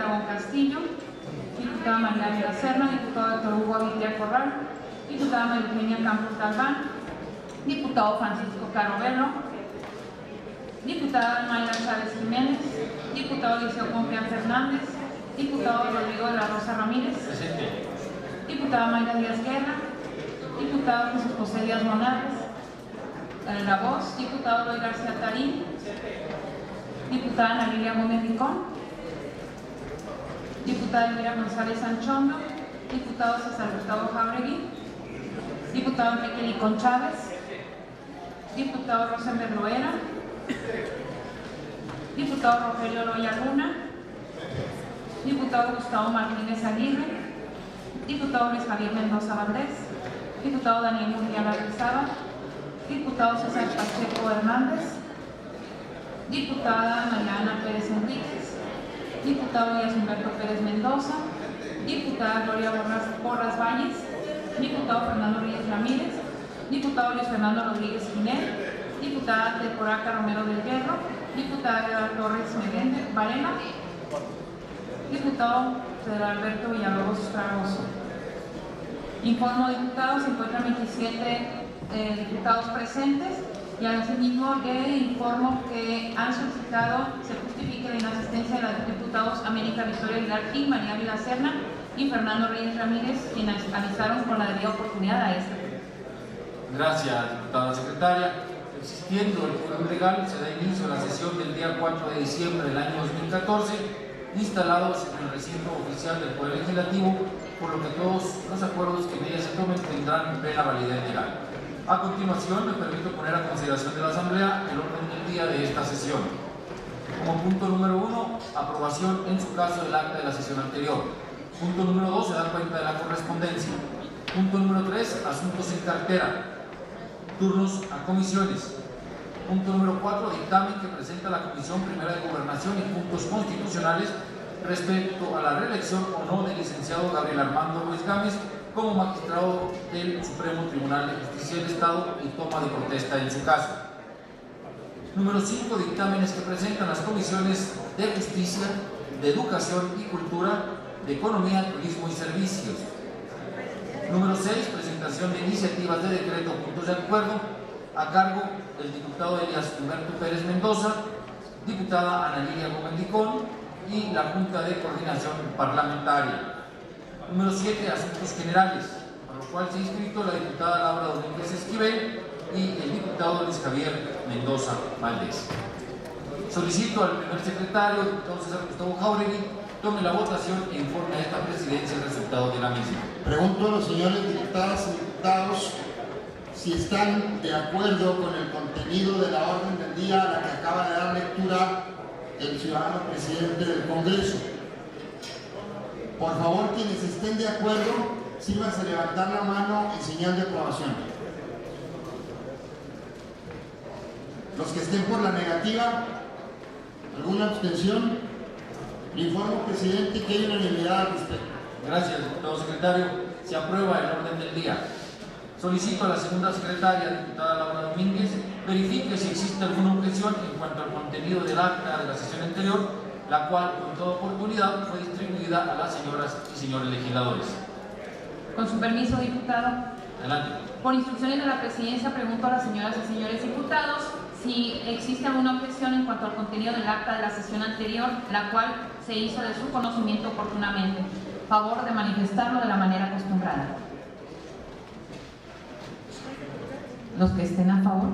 Aragón Castillo, diputada María Ávila Serna, diputado Héctor Hugo Avitia Corral, diputada María Eugenia Campos Galván, diputado Francisco Caro Velo, diputada Mayra Chávez Jiménez, diputado Liceo Confianza Fernández, diputado Rodrigo de la Rosa Ramírez, diputada Mayra Díaz Guerra, diputado Jesús José Díaz Monarres, La Voz, diputado Eloy García Tarín, diputada Ana Lilia Gómez Ricón, diputada Elvira González Anchondo, diputado César Gustavo Jáuregui, diputado Enrique Licón Chávez, diputado Rosenberg Loera, diputado Rogelio Loya Luna, diputado Gustavo Martínez Aguirre, diputado Luis Javier Mendoza Valdés, diputado Daniel Murguía Larrizaba, diputado César Pacheco Hernández, diputada Mariana Pérez Enríquez, diputado Díaz Humberto Pérez Mendoza, diputada Gloria Borras Valles, diputado Fernando Reyes Ramírez, diputado Luis Fernando Rodríguez Ginel, diputada Teporaca Romero del Hierro, diputada Eva Torres Meléndez Varela, diputado Pedro Alberto Villalobos Fragoso. Informo, diputados, se encuentran 27 diputados presentes y asimismo le informo que han solicitado se justifique la inasistencia de los diputados América Victoria Aguilar Gil, María Ávila Serna y Fernando Reyes Ramírez, quienes avisaron con la debida oportunidad a esta. Gracias, diputada secretaria. Existiendo el quórum legal, se da inicio a la sesión del día 4 de diciembre del año 2014, instalados en el recinto oficial del Poder Legislativo, por lo que todos los acuerdos que en ella se tomen tendrán plena validez legal. A continuación, me permito poner a consideración de la Asamblea el orden del día de esta sesión. Como punto número 1, aprobación en su caso del acta de la sesión anterior. Punto número 2, se da cuenta de la correspondencia. Punto número 3, asuntos en cartera. Turnos a comisiones. Punto número 4, dictamen que presenta la Comisión Primera de Gobernación y puntos constitucionales respecto a la reelección o no del licenciado Gabriel Armando Ruiz Gámez como magistrado del Supremo Tribunal de Justicia del Estado y toma de protesta en su caso. Número 5, dictámenes que presentan las comisiones de Justicia, de Educación y Cultura, de Economía, Turismo y Servicios. Número 6, presentación de iniciativas de decreto o puntos de acuerdo a cargo del diputado Elías Humberto Pérez Mendoza, diputada Ana Lilia Gómez Ricón y la Junta de Coordinación Parlamentaria. Número 7, asuntos generales, para lo cual se ha inscrito la diputada Laura Domínguez Esquivel y el diputado Luis Javier Mendoza Valdés. Solicito al primer secretario, diputado César Gustavo Jáuregui, tome la votación e informe a esta presidencia el resultado de la misma. Pregunto a los señores diputadas y diputados si están de acuerdo con el contenido de la orden del día a la que acaba de dar lectura el ciudadano presidente del Congreso. Por favor, quienes estén de acuerdo, sírvanse a levantar la mano en señal de aprobación. Los que estén por la negativa, ¿alguna abstención? Le informo, presidente, que hay unanimidad al respecto. Gracias, diputado secretario. Se aprueba el orden del día. Solicito a la segunda secretaria, diputada Laura Domínguez, verifique si existe alguna objeción en cuanto al contenido del acta de la sesión anterior, la cual, con toda oportunidad, fue distribuida a las señoras y señores legisladores. Con su permiso, diputado. Adelante. Por instrucciones de la presidencia, pregunto a las señoras y señores diputados si existe alguna objeción en cuanto al contenido del acta de la sesión anterior, la cual se hizo de su conocimiento oportunamente. Favor de manifestarlo de la manera acostumbrada. Los que estén a favor.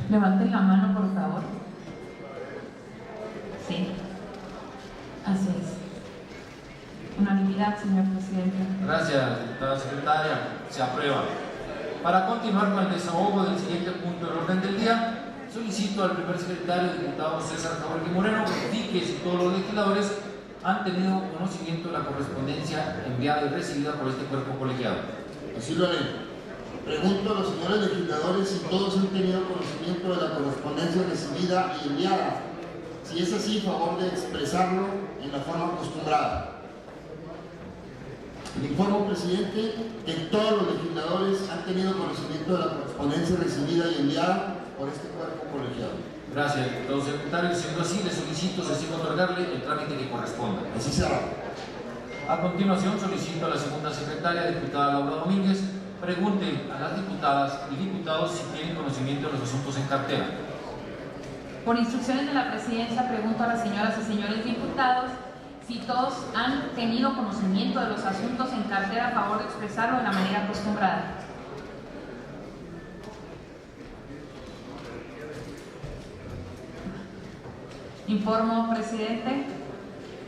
Levanten la mano, por favor. Sí. Así es. Unanimidad, señor presidente. Gracias, diputada secretaria. Se aprueba. Para continuar con el desahogo del siguiente punto del orden del día, solicito al primer secretario, diputado César Jáuregui Moreno, verifique si todos los legisladores han tenido conocimiento de la correspondencia enviada y recibida por este cuerpo colegiado. Así lo haré. Pregunto a los señores legisladores si todos han tenido conocimiento de la correspondencia recibida y enviada. Si es así, favor de expresarlo en la forma acostumbrada. Le informo, presidente, que todos los legisladores han tenido conocimiento de la correspondencia recibida y enviada por este cuerpo colegiado. Gracias, diputado secretario. Siendo así, le solicito sesión otorgarle el trámite que corresponda. Así será. A continuación, solicito a la segunda secretaria, diputada Laura Domínguez, pregunte a las diputadas y diputados si tienen conocimiento de los asuntos en cartera. Por instrucciones de la presidencia, pregunto a las señoras y señores diputados si todos han tenido conocimiento de los asuntos en cartera a favor de expresarlo de la manera acostumbrada. Informo, presidente,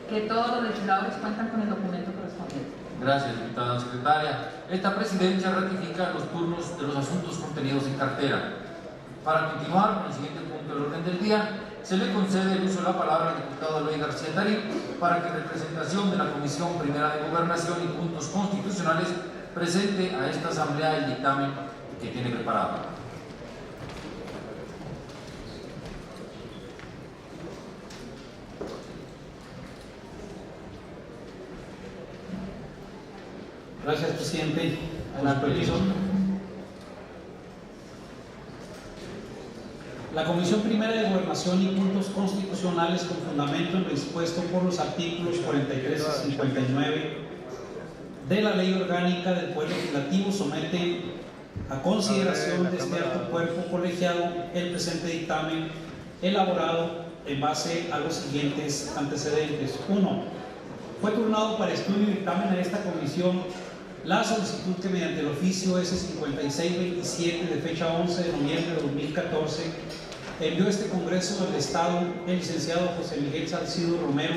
que todos los legisladores cuentan con el documento correspondiente. Gracias, diputada secretaria. Esta presidencia ratifica los turnos de los asuntos contenidos en cartera. Para continuar con el siguiente punto del orden del día, se le concede el uso de la palabra al diputado Eloy García Tarín para que en representación de la Comisión Primera de Gobernación y Puntos Constitucionales presente a esta Asamblea el dictamen que tiene preparado. Gracias, presidente. La Comisión Primera de Gobernación y Puntos Constitucionales, con fundamento en lo dispuesto por los artículos 43 y 59 de la Ley Orgánica del Poder Legislativo, somete a consideración de este alto cuerpo colegiado el presente dictamen elaborado en base a los siguientes antecedentes. 1. Fue turnado para estudio y dictamen a esta comisión la solicitud que mediante el oficio S5627 de fecha 11 de noviembre de 2014 envió este Congreso del Estado el licenciado José Miguel Salcido Romero,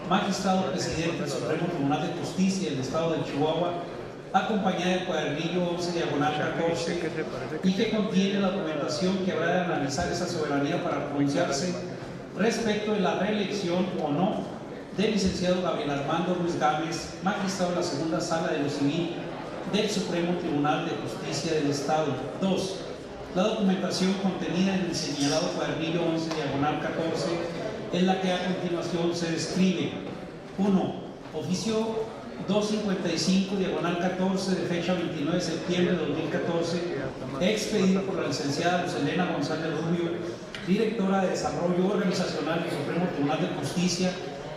magistrado presidente del Supremo Tribunal de Justicia del Estado de Chihuahua, acompañada del cuadernillo 11 diagonal 14, y que contiene la documentación que habrá de analizar esa soberanía para pronunciarse respecto de la reelección o no del licenciado Gabriel Armando Ruiz Gámez, magistrado de la Segunda Sala de lo Civil del Supremo Tribunal de Justicia del Estado. 2. La documentación contenida en el señalado cuadernillo 11 diagonal 14, en la que a continuación se describe: 1. Oficio 255 diagonal 14 de fecha 29 de septiembre de 2014, expedido por la licenciada Luz Elena González Rubio, directora de Desarrollo Organizacional del Supremo Tribunal de Justicia,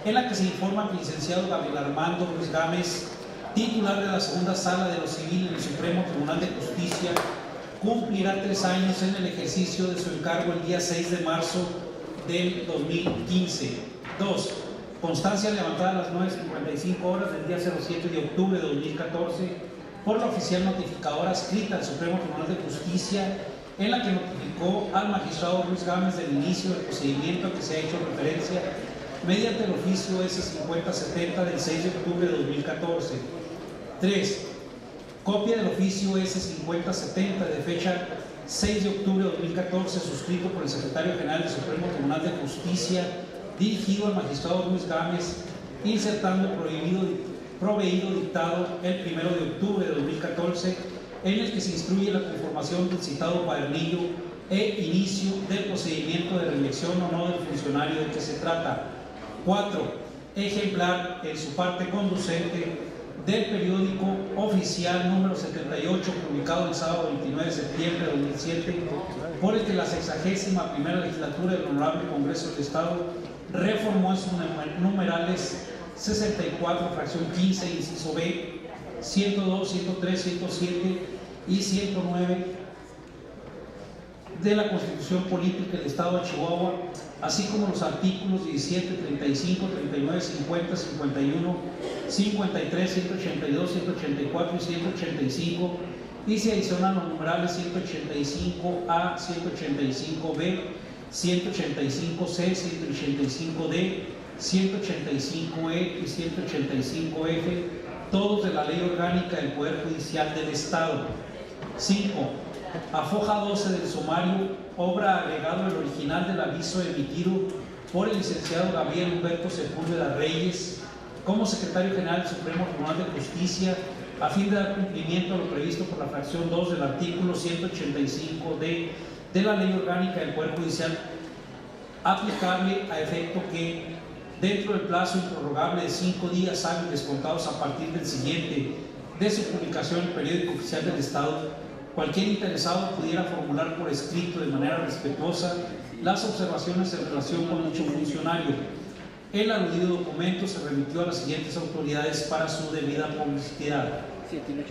en la que se informa que el licenciado Gabriel Armando Ruiz Gámez, titular de la Segunda Sala de lo Civil en el Supremo Tribunal de Justicia, cumplirá 3 años en el ejercicio de su encargo el día 6 de marzo del 2015. 2. Constancia levantada a las 9:55 horas del día 07 de octubre de 2014 por la oficial notificadora escrita al Supremo Tribunal de Justicia, en la que notificó al magistrado Ruiz Gámez del inicio del procedimiento a que se ha hecho referencia mediante el oficio S5070 del 6 de octubre de 2014. 3. Copia del oficio S5070 de fecha 6 de octubre de 2014, suscrito por el secretario general del Supremo Tribunal de Justicia, dirigido al magistrado Ruiz Gámez, insertando proveído dictado el 1 de octubre de 2014, en el que se instruye la conformación del citado cuadernillo e inicio del procedimiento de reelección o no del funcionario del que se trata. 4. Ejemplar en su parte conducente del periódico oficial número 78, publicado el sábado 29 de septiembre de 2007, por el que la 61ª legislatura del Honorable Congreso del Estado reformó en sus numerales 64, fracción 15, inciso B, 102, 103, 107 y 109 de la Constitución Política del Estado de Chihuahua, así como los artículos 17, 35, 39, 50, 51, 53, 182, 184 y 185, y se adicionan los numerales 185A, 185B, 185C, 185D, 185E y 185F, todos de la Ley Orgánica del Poder Judicial del Estado. 5. A foja 12 del sumario, obra agregado el original del aviso emitido por el licenciado Gabriel Humberto Sepúlveda Reyes como secretario general del Supremo Tribunal de Justicia, a fin de dar cumplimiento a lo previsto por la fracción 2 del artículo 185D de la Ley Orgánica del Poder Judicial, aplicable a efecto que, dentro del plazo improrrogable de 5 días hábiles contados a partir del siguiente de su publicación en el Periódico Oficial del Estado, cualquier interesado pudiera formular por escrito de manera respetuosa las observaciones en relación con dicho funcionario. El aludido documento se remitió a las siguientes autoridades para su debida publicidad.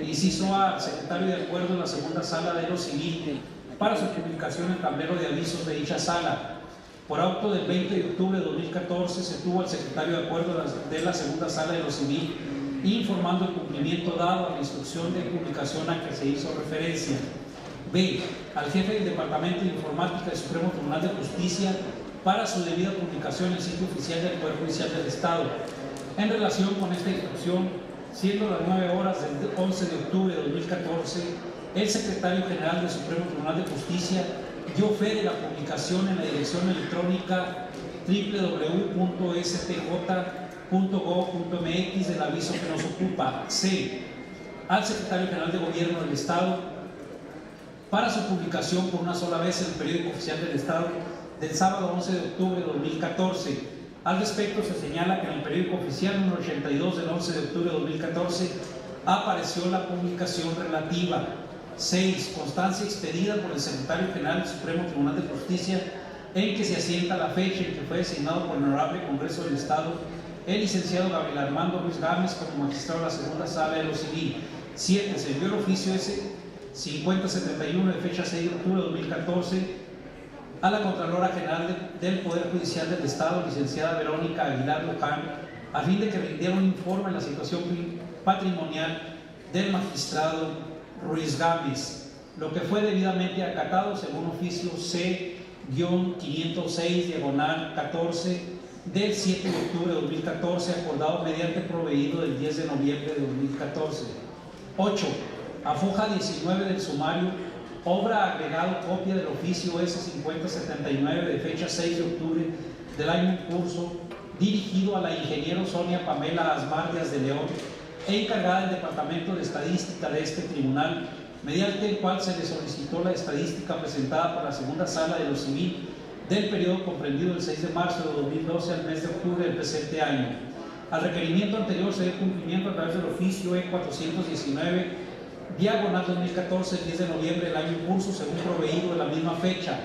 Inciso A, secretario de acuerdo en la segunda sala de lo civil para su publicación en tablero de avisos de dicha sala. Por auto del 20 de octubre de 2014 se tuvo al secretario de acuerdo de la segunda sala de lo civil informando el cumplimiento dado a la instrucción de publicación a que se hizo referencia. B, al jefe del Departamento de Informática del Supremo Tribunal de Justicia para su debida publicación en el sitio oficial del Poder Judicial del Estado. En relación con esta instrucción, siendo las 9 horas del 11 de octubre de 2014, el secretario general del Supremo Tribunal de Justicia dio fe de la publicación en la dirección electrónica www.stj.gov.mx del aviso que nos ocupa. C, al secretario general de Gobierno del Estado para su publicación por una sola vez en el periódico oficial del Estado del sábado 11 de octubre de 2014. Al respecto se señala que en el periódico oficial número 82 del 11 de octubre de 2014 apareció la publicación relativa. 6. Constancia expedida por el secretario general del Supremo Tribunal de Justicia en que se asienta la fecha en que fue designado por el Honorable Congreso del Estado el licenciado Gabriel Armando Ruiz Gámez como magistrado de la segunda sala de lo civil. 7. Se envió el oficio S-5071 de fecha 6 de octubre de 2014 a la Contralora General del Poder Judicial del Estado, licenciada Verónica Aguilar Luján, a fin de que rindiera un informe en la situación patrimonial del magistrado Ruiz Gámez, lo que fue debidamente acatado según oficio C-506/14 del 7 de octubre de 2014, acordado mediante proveído del 10 de noviembre de 2014. 8. A foja 19 del sumario, obra agregado copia del oficio S-5079 de fecha 6 de octubre del año en curso, dirigido a la ingeniero Sonia Pamela Asmar Díaz de León e encargada del Departamento de Estadística de este tribunal, mediante el cual se le solicitó la estadística presentada por la segunda sala de lo civil del periodo comprendido del 6 de marzo de 2012 al mes de octubre del presente año. Al requerimiento anterior se dio cumplimiento a través del oficio E-419 diagonal 2014, el 10 de noviembre del año en curso, según proveído de la misma fecha.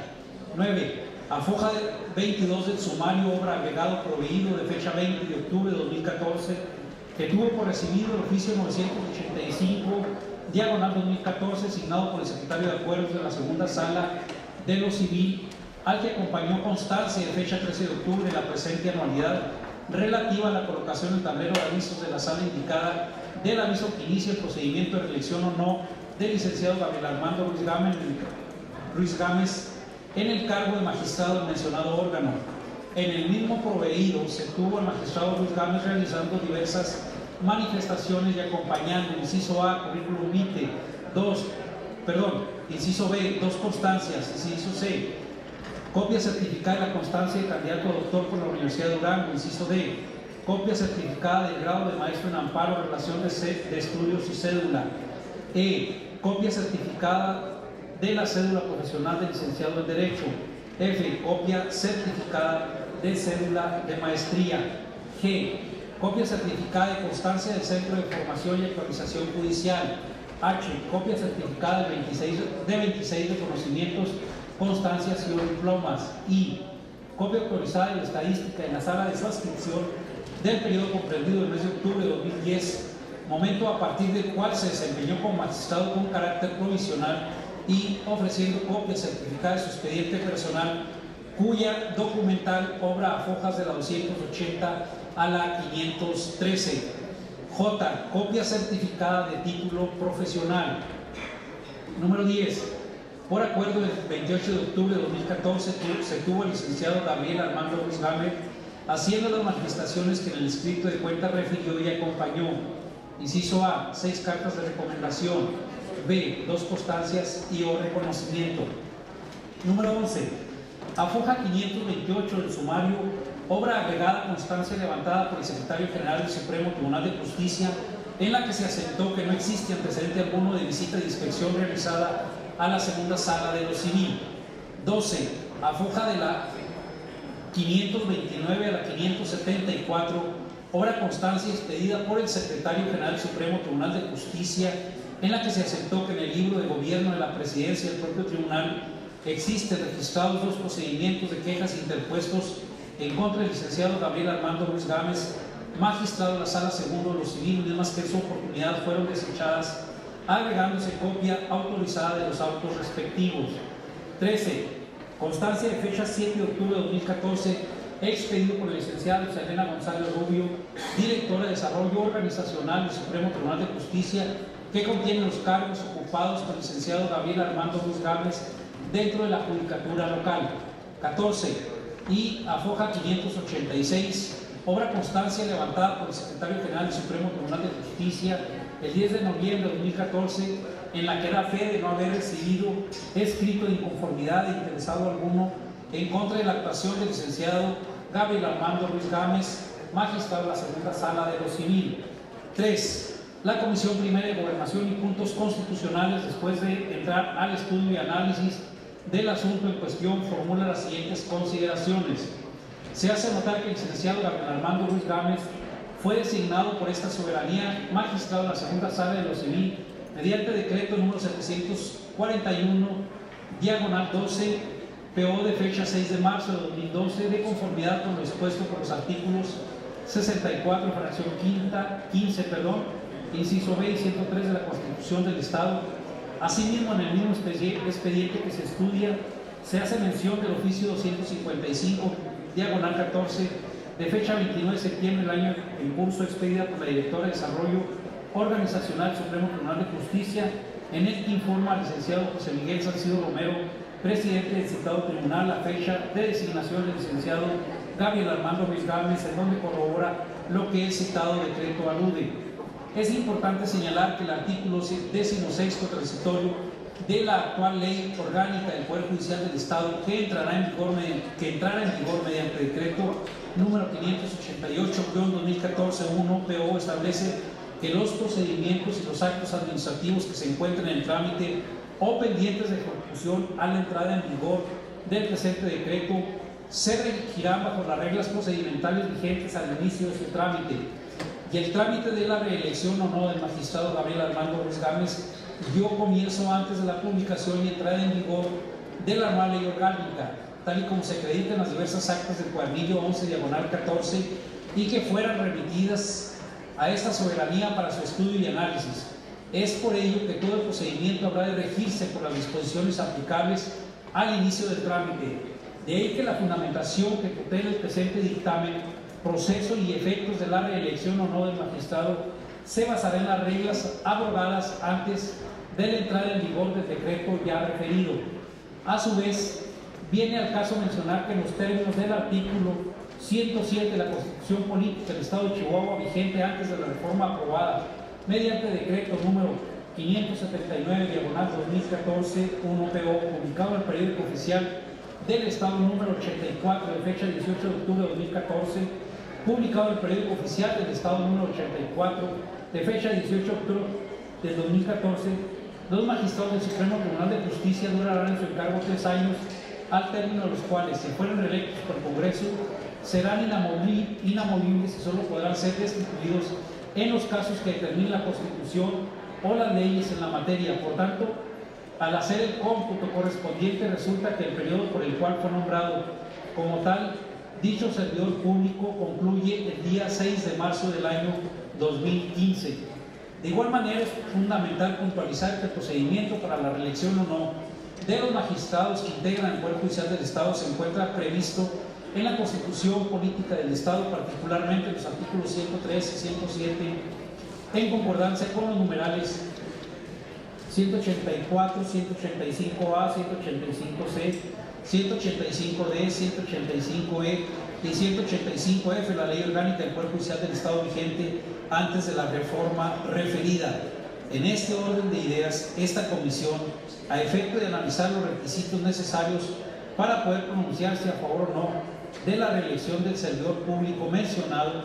9. A foja 22 del sumario, obra agregado proveído de fecha 20 de octubre de 2014, que tuvo por recibido el oficio 985, diagonal 2014, asignado por el secretario de Acuerdos de la segunda sala de lo civil, al que acompañó constancia de fecha 13 de octubre de la presente anualidad, relativa a la colocación del tablero de avisos de la sala indicada del aviso que inicia el procedimiento de reelección o no del licenciado Gabriel Armando Ruiz Gámez en el cargo de magistrado del mencionado órgano. En el mismo proveído se tuvo al magistrado Ruiz Gámez realizando diversas manifestaciones y acompañando, inciso A, currículum vitae, inciso B, 2 constancias, inciso C, copia certificada de la constancia de candidato a doctor por la Universidad de Durango, inciso D, copia certificada del grado de maestro en amparo, relación de estudios y cédula. E, copia certificada de la cédula profesional del licenciado en Derecho. F, copia certificada de cédula de maestría. G, copia certificada de constancia del Centro de Formación y Actualización Judicial. H, copia certificada de 26 reconocimientos, constancias y diplomas. I, copia autorizada de la estadística en la sala de suscripción del periodo comprendido del mes de octubre de 2010, momento a partir del cual se desempeñó como magistrado con carácter provisional, y ofreciendo copia certificada de su expediente personal, cuya documental obra a fojas de la 280 a la 513. J, copia certificada de título profesional. Número 10. Por acuerdo del 28 de octubre de 2014 se tuvo el licenciado Gabriel Armando Ruiz Gámez haciendo las manifestaciones que en el escrito de cuenta refirió y acompañó. Inciso A, 6 cartas de recomendación. B, 2 constancias y o reconocimiento. Número 11. A foja 528 del sumario, obra agregada constancia levantada por el secretario general del Supremo Tribunal de Justicia, en la que se asentó que no existe antecedente alguno de visita de inspección realizada a la segunda sala de lo civil. 12. A foja de la 529 a la 574, obra constancia expedida por el secretario general del Supremo Tribunal de Justicia, en la que se aceptó que en el libro de gobierno de la presidencia del propio tribunal existen registrados 2 procedimientos de quejas interpuestos en contra del licenciado Gabriel Armando Ruiz Gámez, magistrado de la Sala Segundo de lo Civil, mismas que en su oportunidad fueron desechadas, agregándose copia autorizada de los autos respectivos. 13. Constancia de fecha 7 de octubre de 2014, expedido por la licenciada Elena González Rubio, directora de Desarrollo Organizacional del Supremo Tribunal de Justicia, que contiene los cargos ocupados por el licenciado Gabriel Armando Ruiz Gámez dentro de la judicatura local. 14. Y a foja 586, obra constancia levantada por el secretario general del Supremo Tribunal de Justicia el 10 de noviembre de 2014, en la que da fe de no haber recibido escrito de inconformidad de interesado alguno en contra de la actuación del licenciado Gabriel Armando Ruiz Gámez, magistrado de la Segunda Sala de lo Civil. 3. La Comisión Primera de Gobernación y Puntos Constitucionales, después de entrar al estudio y análisis del asunto en cuestión, formula las siguientes consideraciones. Se hace notar que el licenciado Gabriel Armando Ruiz Gámez fue designado por esta soberanía magistrado de la Segunda Sala de lo Civil mediante decreto número 741, diagonal 12, PO de fecha 6 de marzo de 2012, de conformidad con lo expuesto por los artículos 64, fracción 15, inciso B y 103 de la Constitución del Estado. Asimismo, en el mismo expediente que se estudia, se hace mención del oficio 255, diagonal 14, de fecha 29 de septiembre del año en curso, expedida por la directora de Desarrollo Organizacional del Supremo Tribunal de Justicia, en el que informa al licenciado José Miguel Salcido Romero, presidente del citado tribunal, la fecha de designación del licenciado Gabriel Armando Ruiz Gámez, en donde corrobora lo que el citado decreto alude. Es importante señalar que el artículo 16 transitorio de la actual ley orgánica del Poder Judicial del Estado, que entrará en vigor mediante decreto número 588-2014-1 PO, establece que los procedimientos y los actos administrativos que se encuentren en trámite o pendientes de ejecución a la entrada en vigor del presente decreto se regirán bajo las reglas procedimentales vigentes al inicio de su trámite, y el trámite de la reelección o no del magistrado Gabriel Armando Ruiz Gámez dio comienzo antes de la publicación y entrada en vigor de la nueva ley orgánica, tal y como se acredita en las diversas actas del cuadernillo 11 diagonal 14, y que fueran remitidas a esta soberanía para su estudio y análisis. Es por ello que todo el procedimiento habrá de regirse por las disposiciones aplicables al inicio del trámite. De ahí que la fundamentación que tutela el presente dictamen, proceso y efectos de la reelección o no del magistrado se basará en las reglas abrogadas antes de la entrada en vigor del decreto ya referido. A su vez, viene al caso mencionar que en los términos del artículo 107 de la Constitución Política del Estado de Chihuahua, vigente antes de la reforma aprobada mediante decreto número 579 diagonal 2014 1 PO, publicado en el periódico oficial del Estado número 84 de fecha 18 de octubre de 2014, publicado en el periódico oficial del Estado número 84 de fecha 18 de octubre de 2014, los magistrados del Supremo Tribunal de Justicia durarán en su encargo 3 años, al término de los cuales, si fueron reelectos por el Congreso, serán inamovibles y solo podrán ser destituidos en los casos que determine la Constitución o las leyes en la materia. Por tanto, al hacer el cómputo correspondiente, resulta que el periodo por el cual fue nombrado como tal dicho servidor público concluye el día 6 de marzo del año 2015. De igual manera, es fundamental puntualizar que el procedimiento para la reelección o no de los magistrados que integran el Poder Judicial del Estado se encuentra previsto en la Constitución Política del Estado, particularmente en los artículos 103 y 107, en concordancia con los numerales 184, 185A, 185C, 185D, 185E y 185F de la Ley Orgánica del Poder Judicial del Estado vigente antes de la reforma referida. En este orden de ideas, esta comisión, a efecto de analizar los requisitos necesarios para poder pronunciarse a favor o no de la reelección del servidor público mencionado,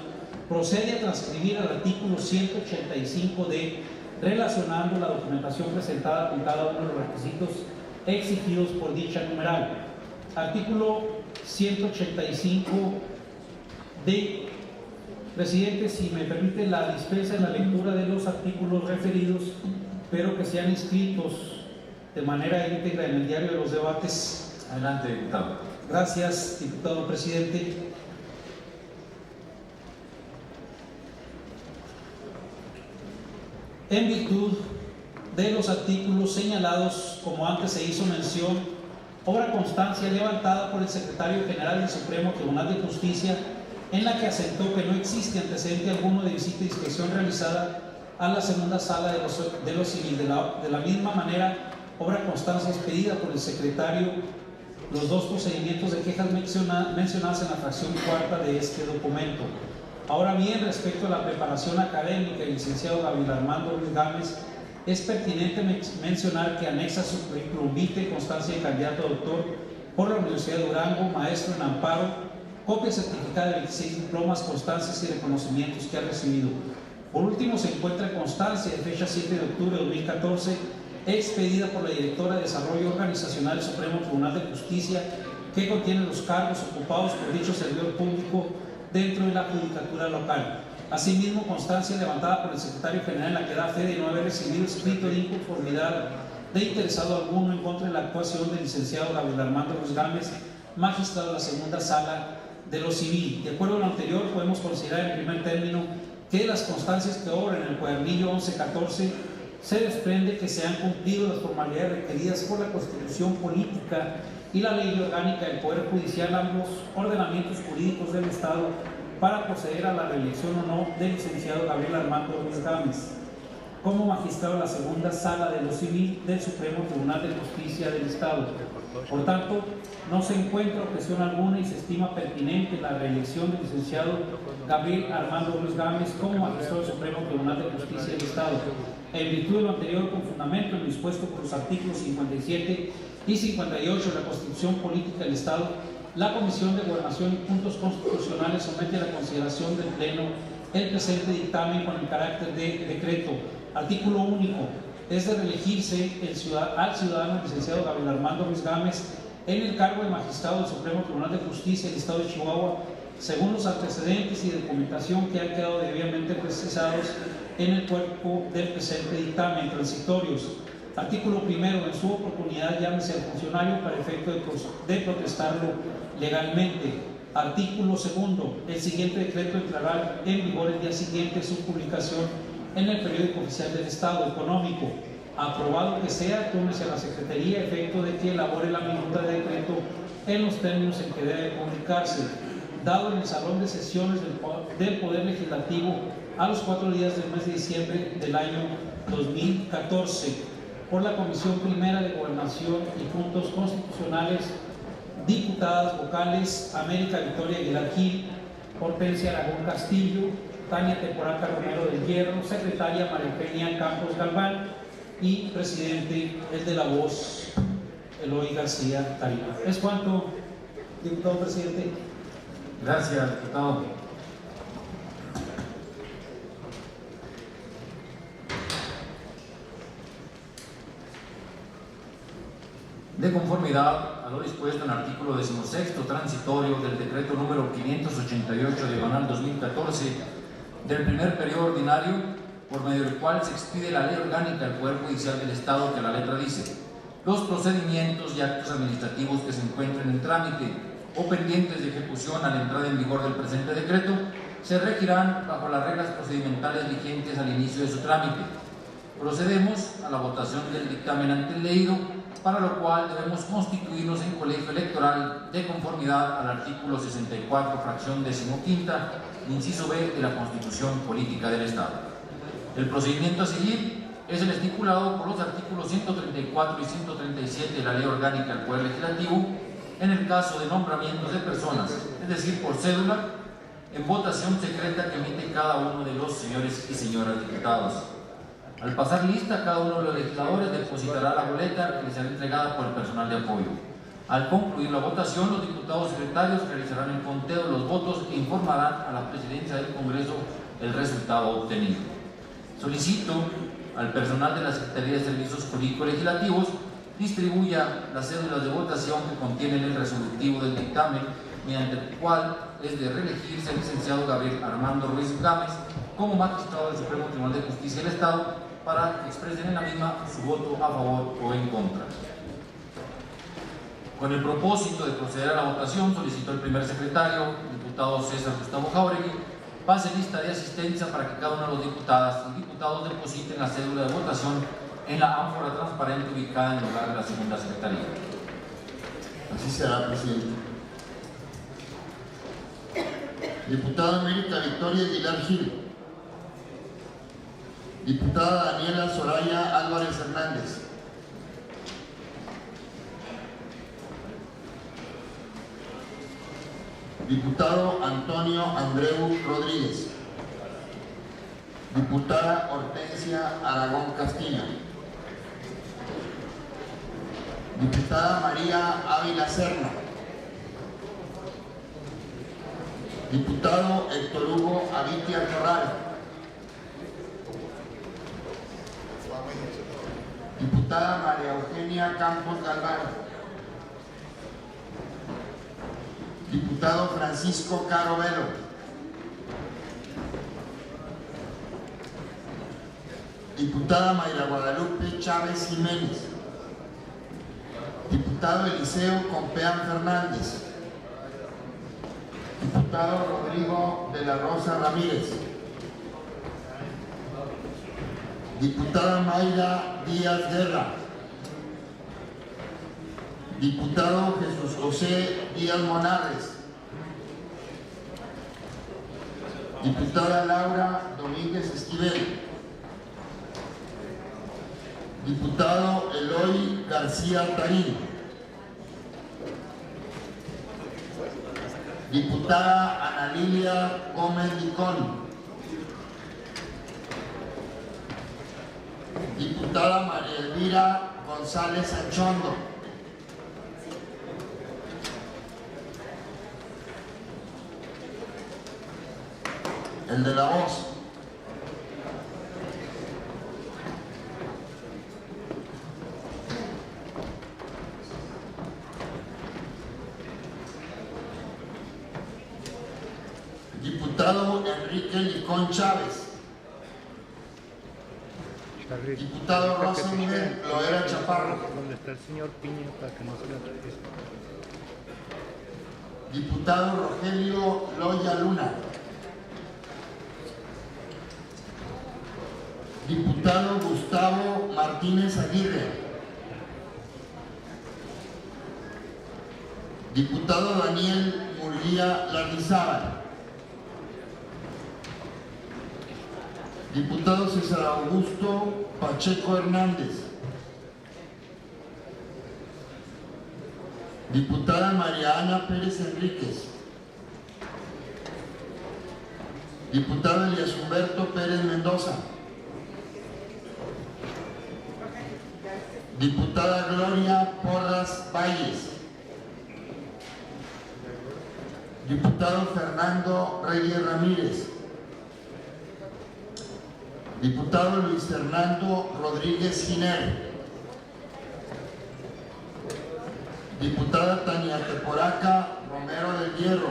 procede a transcribir el artículo 185D, relacionando la documentación presentada con cada uno de los requisitos exigidos por dicha numeral. Artículo 185D. Presidente, si me permite la dispensa en la lectura de los artículos referidos, pero que sean inscritos de manera íntegra en el diario de los debates. Adelante, diputado. Gracias, diputado presidente. En virtud de los artículos señalados, como antes se hizo mención, obra constancia levantada por el Secretario General del Supremo Tribunal de Justicia, en la que aceptó que no existe antecedente alguno de visita y inspección realizada a la segunda sala de lo civil. De la misma manera, obra constancia expedida por el secretario los dos procedimientos de quejas mencionadas en la fracción cuarta de este documento. Ahora bien, respecto a la preparación académica del licenciado Gabriel Armando Ruiz Gámez, es pertinente mencionar que anexa su currículum vitae constancia de candidato a doctor por la Universidad de Durango, maestro en amparo, copia certificada de 26 diplomas, constancias y reconocimientos que ha recibido. Por último, se encuentra constancia de fecha 7 de octubre de 2014, expedida por la directora de Desarrollo Organizacional del Supremo Tribunal de Justicia, que contiene los cargos ocupados por dicho servidor público dentro de la judicatura local. Asimismo, constancia levantada por el secretario general en la que da fe de no haber recibido escrito de inconformidad de interesado alguno en contra de la actuación del licenciado Gabriel Armando Ruiz Gámez, magistrado de la segunda sala de lo civil. De acuerdo a lo anterior, podemos considerar en primer término que las constancias que obran en el cuadernillo 1114 se desprende que se han cumplido las formalidades requeridas por la Constitución Política y la Ley Orgánica del Poder Judicial, ambos ordenamientos jurídicos del Estado, para proceder a la reelección o no del licenciado Gabriel Armando Ruiz Gámez como magistrado de la segunda sala de lo civil del Supremo Tribunal de Justicia del Estado. Por tanto, no se encuentra objeción alguna y se estima pertinente la reelección del licenciado Gabriel Armando Ruiz Gámez como magistrado del Supremo Tribunal de Justicia del Estado. En virtud de lo anterior, con fundamento en lo dispuesto por los artículos 57 y 58 de la Constitución Política del Estado, la Comisión de Gobernación y Puntos Constitucionales somete a la consideración del Pleno el presente dictamen con el carácter de decreto. Artículo único. Es de reelegirse al ciudadano licenciado Gabriel Armando Ruiz Gámez en el cargo de magistrado del Supremo Tribunal de Justicia del Estado de Chihuahua, según los antecedentes y documentación que han quedado debidamente precisados en el cuerpo del presente dictamen, transitorios. Artículo primero. En su oportunidad, llámese al funcionario para efecto de protestarlo legalmente. Artículo segundo. El siguiente decreto entrará en vigor el día siguiente de su publicación en el periódico oficial del Estado económico. Aprobado que sea, túnese a la Secretaría a efecto de que elabore la minuta de decreto en los términos en que debe publicarse, dado en el Salón de Sesiones del Poder Legislativo a los 4 días del mes de diciembre del año 2014, por la Comisión Primera de Gobernación y Puntos Constitucionales, diputadas vocales América Victoria Aguilar Gil, Hortensia Aragón Castillo, Tania Teporaca Romero del Hierro, secretaria María Eugenia Campos Galván y presidente, el de la voz, Eloy García Tarima. Es cuanto, diputado presidente. Gracias, diputado. De conformidad a lo dispuesto en el artículo 16 transitorio del decreto número 588/2014 del primer periodo ordinario, por medio del cual se expide la Ley Orgánica del Poder Judicial del Estado, que a la letra dice: los procedimientos y actos administrativos que se encuentren en trámite o pendientes de ejecución a la entrada en vigor del presente decreto se regirán bajo las reglas procedimentales vigentes al inicio de su trámite. Procedemos a la votación del dictamen antes leído, para lo cual debemos constituirnos en colegio electoral de conformidad al artículo 64, fracción 15ª, inciso B de la Constitución Política del Estado. El procedimiento a seguir es el estipulado por los artículos 134 y 137 de la Ley Orgánica del Poder Legislativo en el caso de nombramientos de personas, es decir, por cédula, en votación secreta que emite cada uno de los señores y señoras diputados. Al pasar lista, cada uno de los legisladores depositará la boleta que les será entregada por el personal de apoyo. Al concluir la votación, los diputados secretarios realizarán el conteo de los votos e informarán a la presidencia del Congreso el resultado obtenido. Solicito al personal de la Secretaría de Servicios Jurídico-Legislativos distribuya las cédulas de votación que contienen el resolutivo del dictamen, mediante el cual es de reelegirse el licenciado Gabriel Armando Ruiz Gámez como magistrado del Supremo Tribunal de Justicia del Estado para que expresen en la misma su voto a favor o en contra. Con el propósito de proceder a la votación, solicitó el primer secretario, diputado César Gustavo Jáuregui, pase lista de asistencia para que cada una de los diputadas y diputados depositen la cédula de votación en la ánfora transparente ubicada en el lugar de la segunda secretaría. Así será, presidente. Diputada América Victoria Aguilar Gil. Diputada Daniela Soraya Álvarez Hernández. Diputado Antonio Andreu Rodríguez. Diputada Hortensia Aragón Castillo. Diputada María Ávila Serna. Diputado Héctor Hugo Avitia Corral. Diputada María Eugenia Campos Galván. Diputado Francisco Caro Velo. Diputada Mayra Guadalupe Chávez Jiménez. Diputado Eliseo Compeán Fernández. Diputado Rodrigo de la Rosa Ramírez. Diputada Mayra Díaz Guerra. Diputado Jesús José Díaz Monarres. Diputada Laura Domínguez Esquivel. Diputado Eloy García Tarín. Diputada Ana Lilia Gómez Licón. Diputada María Elvira González Anchondo. El de la voz. Diputado Enrique Licón Chávez. Diputado Rosa Miguel Loera Chaparro. ¿Dónde está el señor Piña para que no se le atraviese? Diputado Rogelio Loya Luna. Diputado Gustavo Martínez Aguirre. Diputado Daniel Murguía Lardizábal. Diputado César Augusto Pacheco Hernández. Diputada María Ana Pérez Enríquez. Diputado Elías Humberto Pérez Mendoza. Diputada Gloria Porras Valles. Diputado Fernando Reyes Ramírez. Diputado Luis Fernando Rodríguez Giner. Diputada Tania Teporaca Romero del Hierro.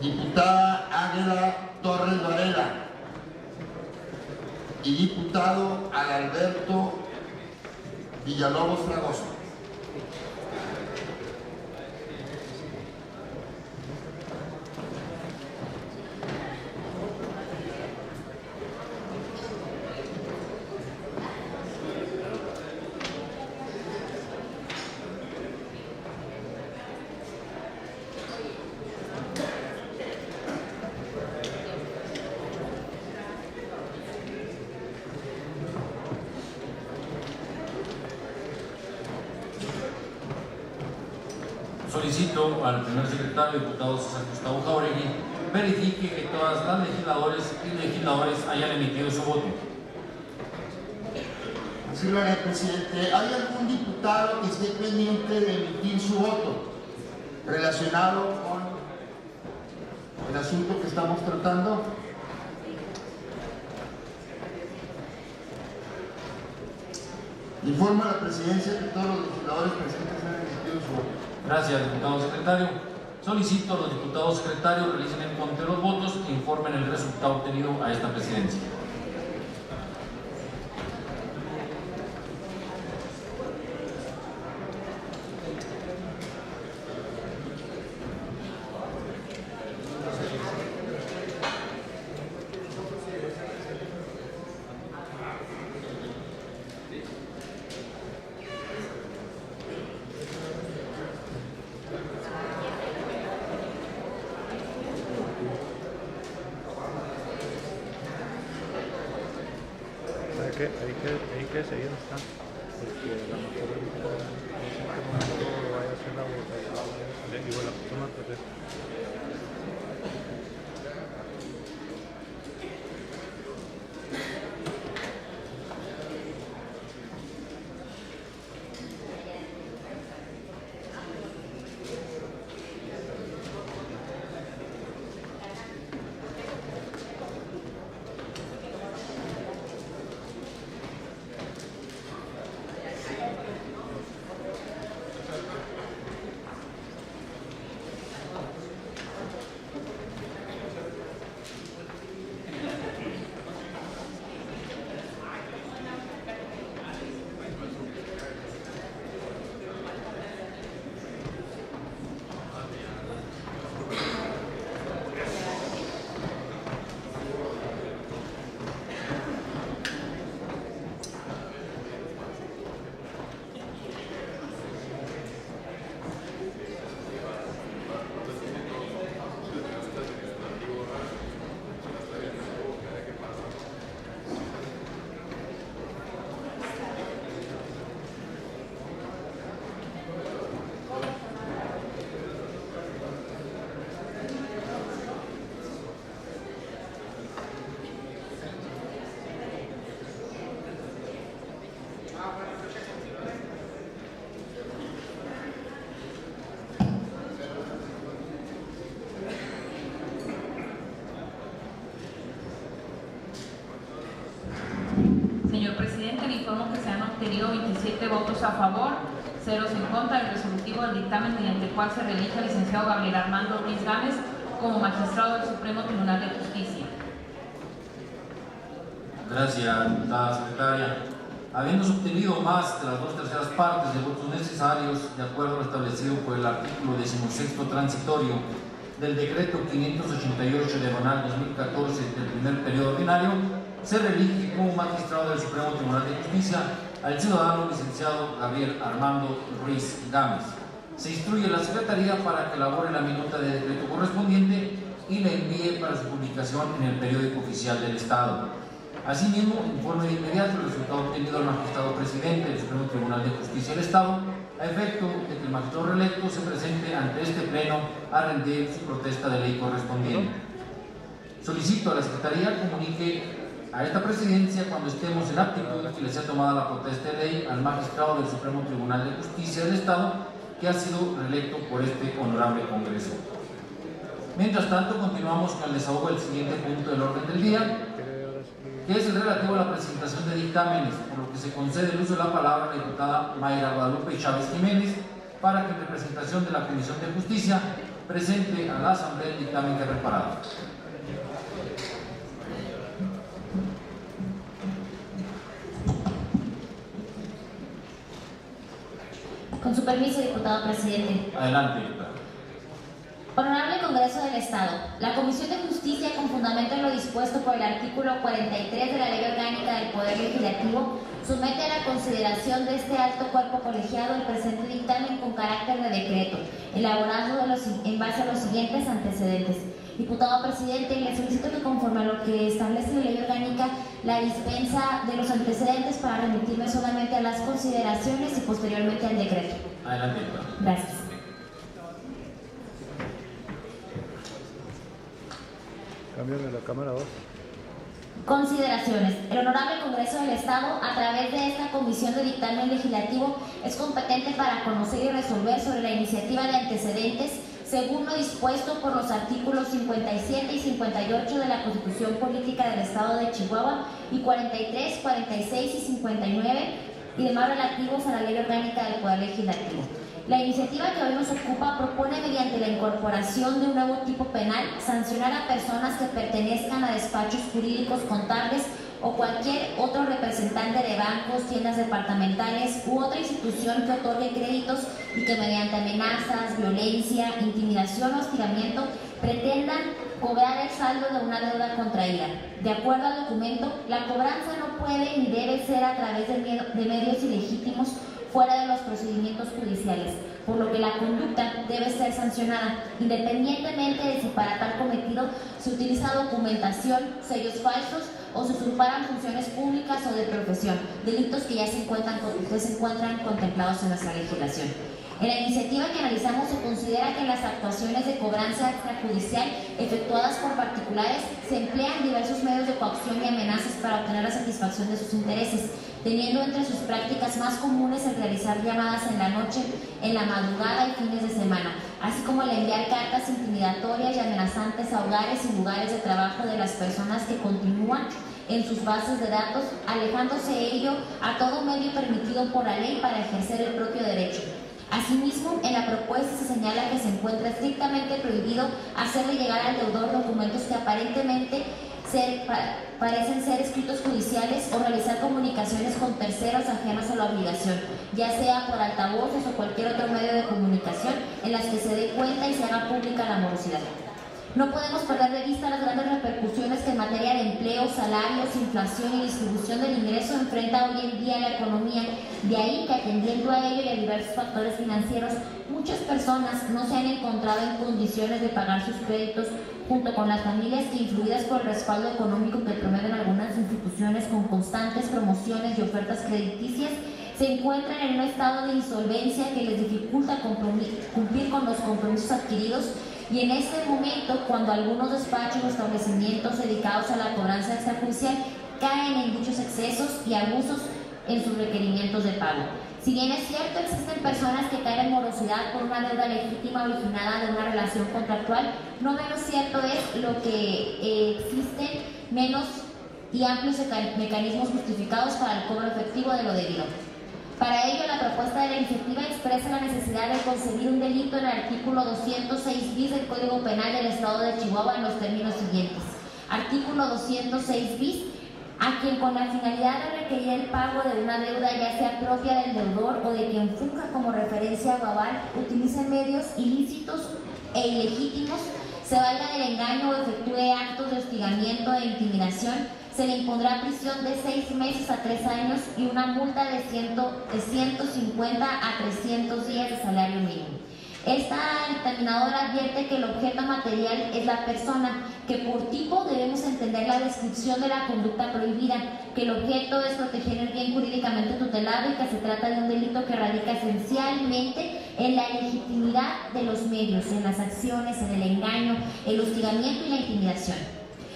Diputada Águeda Torres Varela. Y diputado Adalberto Villalobos Fragoso. Solicito al primer secretario, diputado César Gustavo Jáuregui, verifique que todas las legisladoras y legisladores hayan emitido su voto. Así lo haré, presidente. ¿Hay algún diputado que esté pendiente de emitir su voto relacionado con el asunto que estamos tratando? Informa a la presidencia que todos los legisladores presentes han emitido su voto. Gracias, diputado secretario. Solicito a los diputados secretarios realicen el conteo de los votos e informen el resultado obtenido a esta presidencia. Hay que seguir estando, porque a lo mejor en ese momento vaya a ser la votación, digo, la persona pues Señor presidente, le informo que se han obtenido 27 votos a favor, 0 en contra del resolutivo del dictamen mediante el cual se reelige al licenciado Gabriel Armando Ruiz Gámez como magistrado del Supremo Tribunal de Justicia. Gracias, diputada secretaria. Habiéndose obtenido más de las 2/3 partes de votos necesarios, de acuerdo a lo establecido por el artículo 16º transitorio del decreto 588 diagonal 2014 del primer periodo ordinario, se reelige como magistrado del Supremo Tribunal de Justicia al ciudadano licenciado Gabriel Armando Ruiz Gámez. Se instruye a la Secretaría para que elabore la minuta de decreto correspondiente y la envíe para su publicación en el periódico oficial del Estado. Asimismo, informe de inmediato el resultado obtenido al magistrado presidente del Supremo Tribunal de Justicia del Estado, a efecto de que el magistrado reelecto se presente ante este pleno a rendir su protesta de ley correspondiente. Solicito a la Secretaría comunique a esta presidencia cuando estemos en aptitud que le sea tomada la protesta de ley al magistrado del Supremo Tribunal de Justicia del Estado que ha sido reelecto por este honorable Congreso. Mientras tanto, continuamos con el desahogo del siguiente punto del orden del día, que es el relativo a la presentación de dictámenes, por lo que se concede el uso de la palabra a la diputada Mayra Guadalupe Chávez Jiménez para que en representación de la Comisión de Justicia presente a la Asamblea el dictamen que ha preparado. Con su permiso, diputado presidente. Adelante, diputada. Honorable Congreso del Estado, la Comisión de Justicia, con fundamento en lo dispuesto por el artículo 43 de la Ley Orgánica del Poder Legislativo, somete a la consideración de este alto cuerpo colegiado el presente dictamen con carácter de decreto, elaborado en base a los siguientes antecedentes. Diputado presidente, le solicito que conforme a lo que establece la Ley Orgánica, la dispensa de los antecedentes para remitirme solamente a las consideraciones y posteriormente al decreto. Adelante, diputada. Gracias. Cámbiame la cámara 2. Consideraciones. El Honorable Congreso del Estado, a través de esta Comisión de Dictamen Legislativo, es competente para conocer y resolver sobre la iniciativa de antecedentes según lo dispuesto por los artículos 57 y 58 de la Constitución Política del Estado de Chihuahua y 43, 46 y 59 y demás relativos a la Ley Orgánica del Poder Legislativo. La iniciativa que hoy nos ocupa propone, mediante la incorporación de un nuevo tipo penal, sancionar a personas que pertenezcan a despachos jurídicos contables o cualquier otro representante de bancos, tiendas departamentales u otra institución que otorgue créditos y que mediante amenazas, violencia, intimidación o hostigamiento pretendan cobrar el saldo de una deuda contraída. De acuerdo al documento, la cobranza no puede ni debe ser a través de medios ilegítimos fuera de los procedimientos judiciales, por lo que la conducta debe ser sancionada, independientemente de si para tal cometido se utiliza documentación, sellos falsos o se usurparan funciones públicas o de profesión, delitos que ya se encuentran contemplados en nuestra legislación. En la iniciativa que analizamos se considera que en las actuaciones de cobranza extrajudicial efectuadas por particulares se emplean diversos medios de coacción y amenazas para obtener la satisfacción de sus intereses, teniendo entre sus prácticas más comunes el realizar llamadas en la noche, en la madrugada y fines de semana, así como el enviar cartas intimidatorias y amenazantes a hogares y lugares de trabajo de las personas que continúan en sus bases de datos, alejándose ello a todo medio permitido por la ley para ejercer el propio derecho. Asimismo, en la propuesta se señala que se encuentra estrictamente prohibido hacerle llegar al deudor documentos que aparentemente parecen ser escritos judiciales o realizar comunicaciones con terceros ajenos a la obligación, ya sea por altavoces o cualquier otro medio de comunicación en las que se dé cuenta y se haga pública la morosidad. No podemos perder de vista las grandes repercusiones que en materia de empleo, salarios, inflación y distribución del ingreso enfrenta hoy en día la economía. De ahí que, atendiendo a ello y a diversos factores financieros, muchas personas no se han encontrado en condiciones de pagar sus créditos, junto con las familias que, influidas por el respaldo económico que promueven algunas instituciones con constantes promociones y ofertas crediticias, se encuentran en un estado de insolvencia que les dificulta cumplir con los compromisos adquiridos. Y en este momento, cuando algunos despachos o establecimientos dedicados a la cobranza extrajudicial caen en dichos excesos y abusos en sus requerimientos de pago. Si bien es cierto, existen personas que caen en morosidad por una deuda legítima originada de una relación contractual, no menos cierto es lo que existen menos y amplios mecanismos justificados para el cobro efectivo de lo debido. Para ello, la propuesta de la iniciativa expresa la necesidad de concebir un delito en el artículo 206 bis del Código Penal del Estado de Chihuahua en los términos siguientes. Artículo 206 bis. A quien con la finalidad de requerir el pago de una deuda, ya sea propia del deudor o de quien funja como referencia global, utilice medios ilícitos e ilegítimos, se valga del engaño o efectúe actos de hostigamiento e intimidación, se le impondrá prisión de 6 meses a 3 años y una multa de 150 a 300 días de salario mínimo. Esta dictaminadora advierte que el objeto material es la persona, que por tipo debemos entender la descripción de la conducta prohibida, que el objeto es proteger el bien jurídicamente tutelado y que se trata de un delito que radica esencialmente en la ilegitimidad de los medios, en las acciones, en el engaño, el hostigamiento y la intimidación.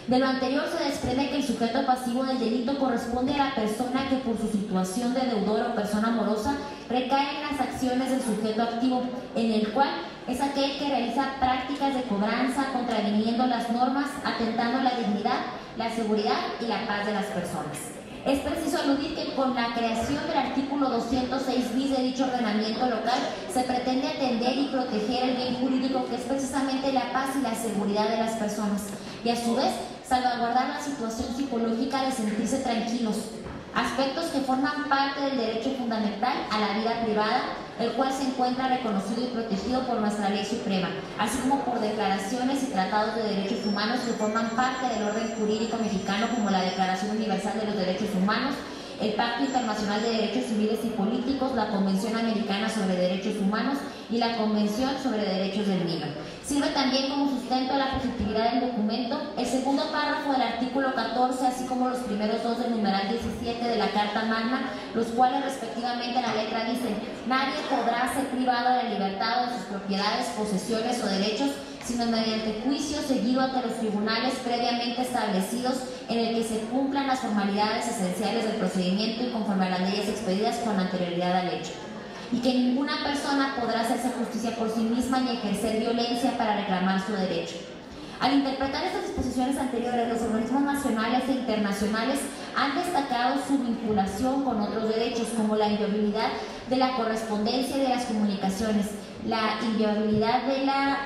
De lo anterior se desprende que el sujeto pasivo del delito corresponde a la persona que por su situación de deudor o persona morosa recae en las acciones del sujeto activo, en el cual es aquel que realiza prácticas de cobranza contraviniendo las normas, atentando la dignidad, la seguridad y la paz de las personas. Es preciso aludir que con la creación del artículo 206 bis de dicho ordenamiento local se pretende atender y proteger el bien jurídico, que es precisamente la paz y la seguridad de las personas, y a su vez salvaguardar la situación psicológica de sentirse tranquilos, aspectos que forman parte del derecho fundamental a la vida privada, el cual se encuentra reconocido y protegido por nuestra ley suprema, así como por declaraciones y tratados de derechos humanos que forman parte del orden jurídico mexicano, como la Declaración Universal de los Derechos Humanos, el Pacto Internacional de Derechos Civiles y Políticos, la Convención Americana sobre Derechos Humanos y la Convención sobre Derechos del Niño. Sirve también como sustento de la positividad del documento el segundo párrafo del artículo 14, así como los primeros dos del numeral 17 de la Carta Magna, los cuales respectivamente en la letra dicen: nadie podrá ser privado de la libertad o de sus propiedades, posesiones o derechos, sino mediante juicio seguido ante los tribunales previamente establecidos, en el que se cumplan las formalidades esenciales del procedimiento y conforme a las leyes expedidas con anterioridad al hecho. Y que ninguna persona podrá hacerse justicia por sí misma ni ejercer violencia para reclamar su derecho. Al interpretar estas disposiciones anteriores, los organismos nacionales e internacionales han destacado su vinculación con otros derechos, como la inviolabilidad de la correspondencia y de las comunicaciones, la inviolabilidad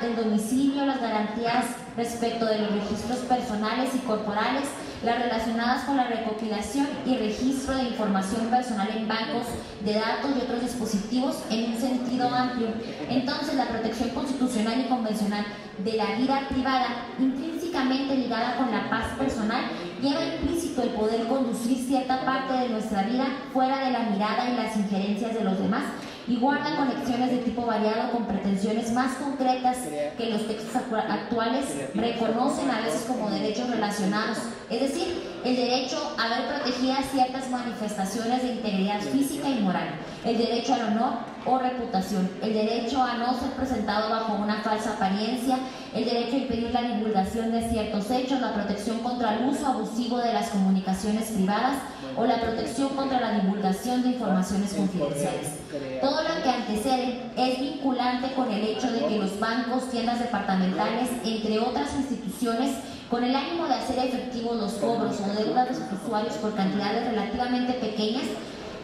del domicilio, las garantías respecto de los registros personales y corporales, las relacionadas con la recopilación y registro de información personal en bancos de datos y otros dispositivos en un sentido amplio. Entonces, la protección constitucional y convencional de la vida privada, intrínsecamente ligada con la paz personal, lleva implícito el poder conducir cierta parte de nuestra vida fuera de la mirada y las injerencias de los demás, y guarda conexiones de tipo variado con pretensiones más concretas que los textos actuales reconocen a veces como derechos relacionados, es decir, el derecho a ver protegidas ciertas manifestaciones de integridad física y moral, el derecho al honor o reputación, el derecho a no ser presentado bajo una falsa apariencia, el derecho a impedir la divulgación de ciertos hechos, la protección contra el uso abusivo de las comunicaciones privadas o la protección contra la divulgación de informaciones confidenciales. Todo lo que antecede es vinculante con el hecho de que los bancos, tiendas departamentales, entre otras instituciones, con el ánimo de hacer efectivos los cobros o deudas de sus usuarios por cantidades relativamente pequeñas,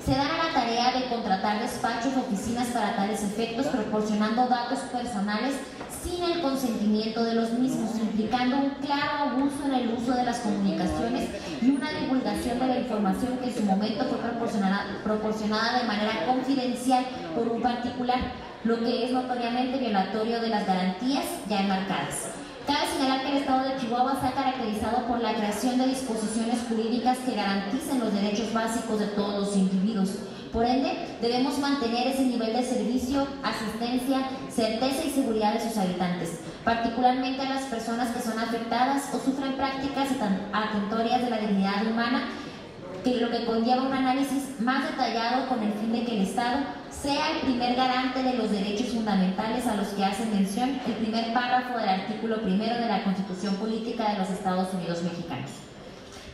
se dan a la tarea de contratar despachos o oficinas para tales efectos, proporcionando datos personales sin el consentimiento de los mismos, implicando un claro abuso en el uso de las comunicaciones y una divulgación de la información que en su momento fue proporcionada de manera confidencial por un particular, lo que es notoriamente violatorio de las garantías ya enmarcadas. Cabe señalar que el Estado de Chihuahua se ha caracterizado por la creación de disposiciones jurídicas que garanticen los derechos básicos de todos los individuos. Por ende, debemos mantener ese nivel de servicio, asistencia, certeza y seguridad de sus habitantes, particularmente a las personas que son afectadas o sufren prácticas atentorias de la dignidad humana, que lo que conlleva un análisis más detallado con el fin de que el Estado sea el primer garante de los derechos fundamentales a los que hace mención el primer párrafo del artículo 1 de la Constitución Política de los Estados Unidos Mexicanos.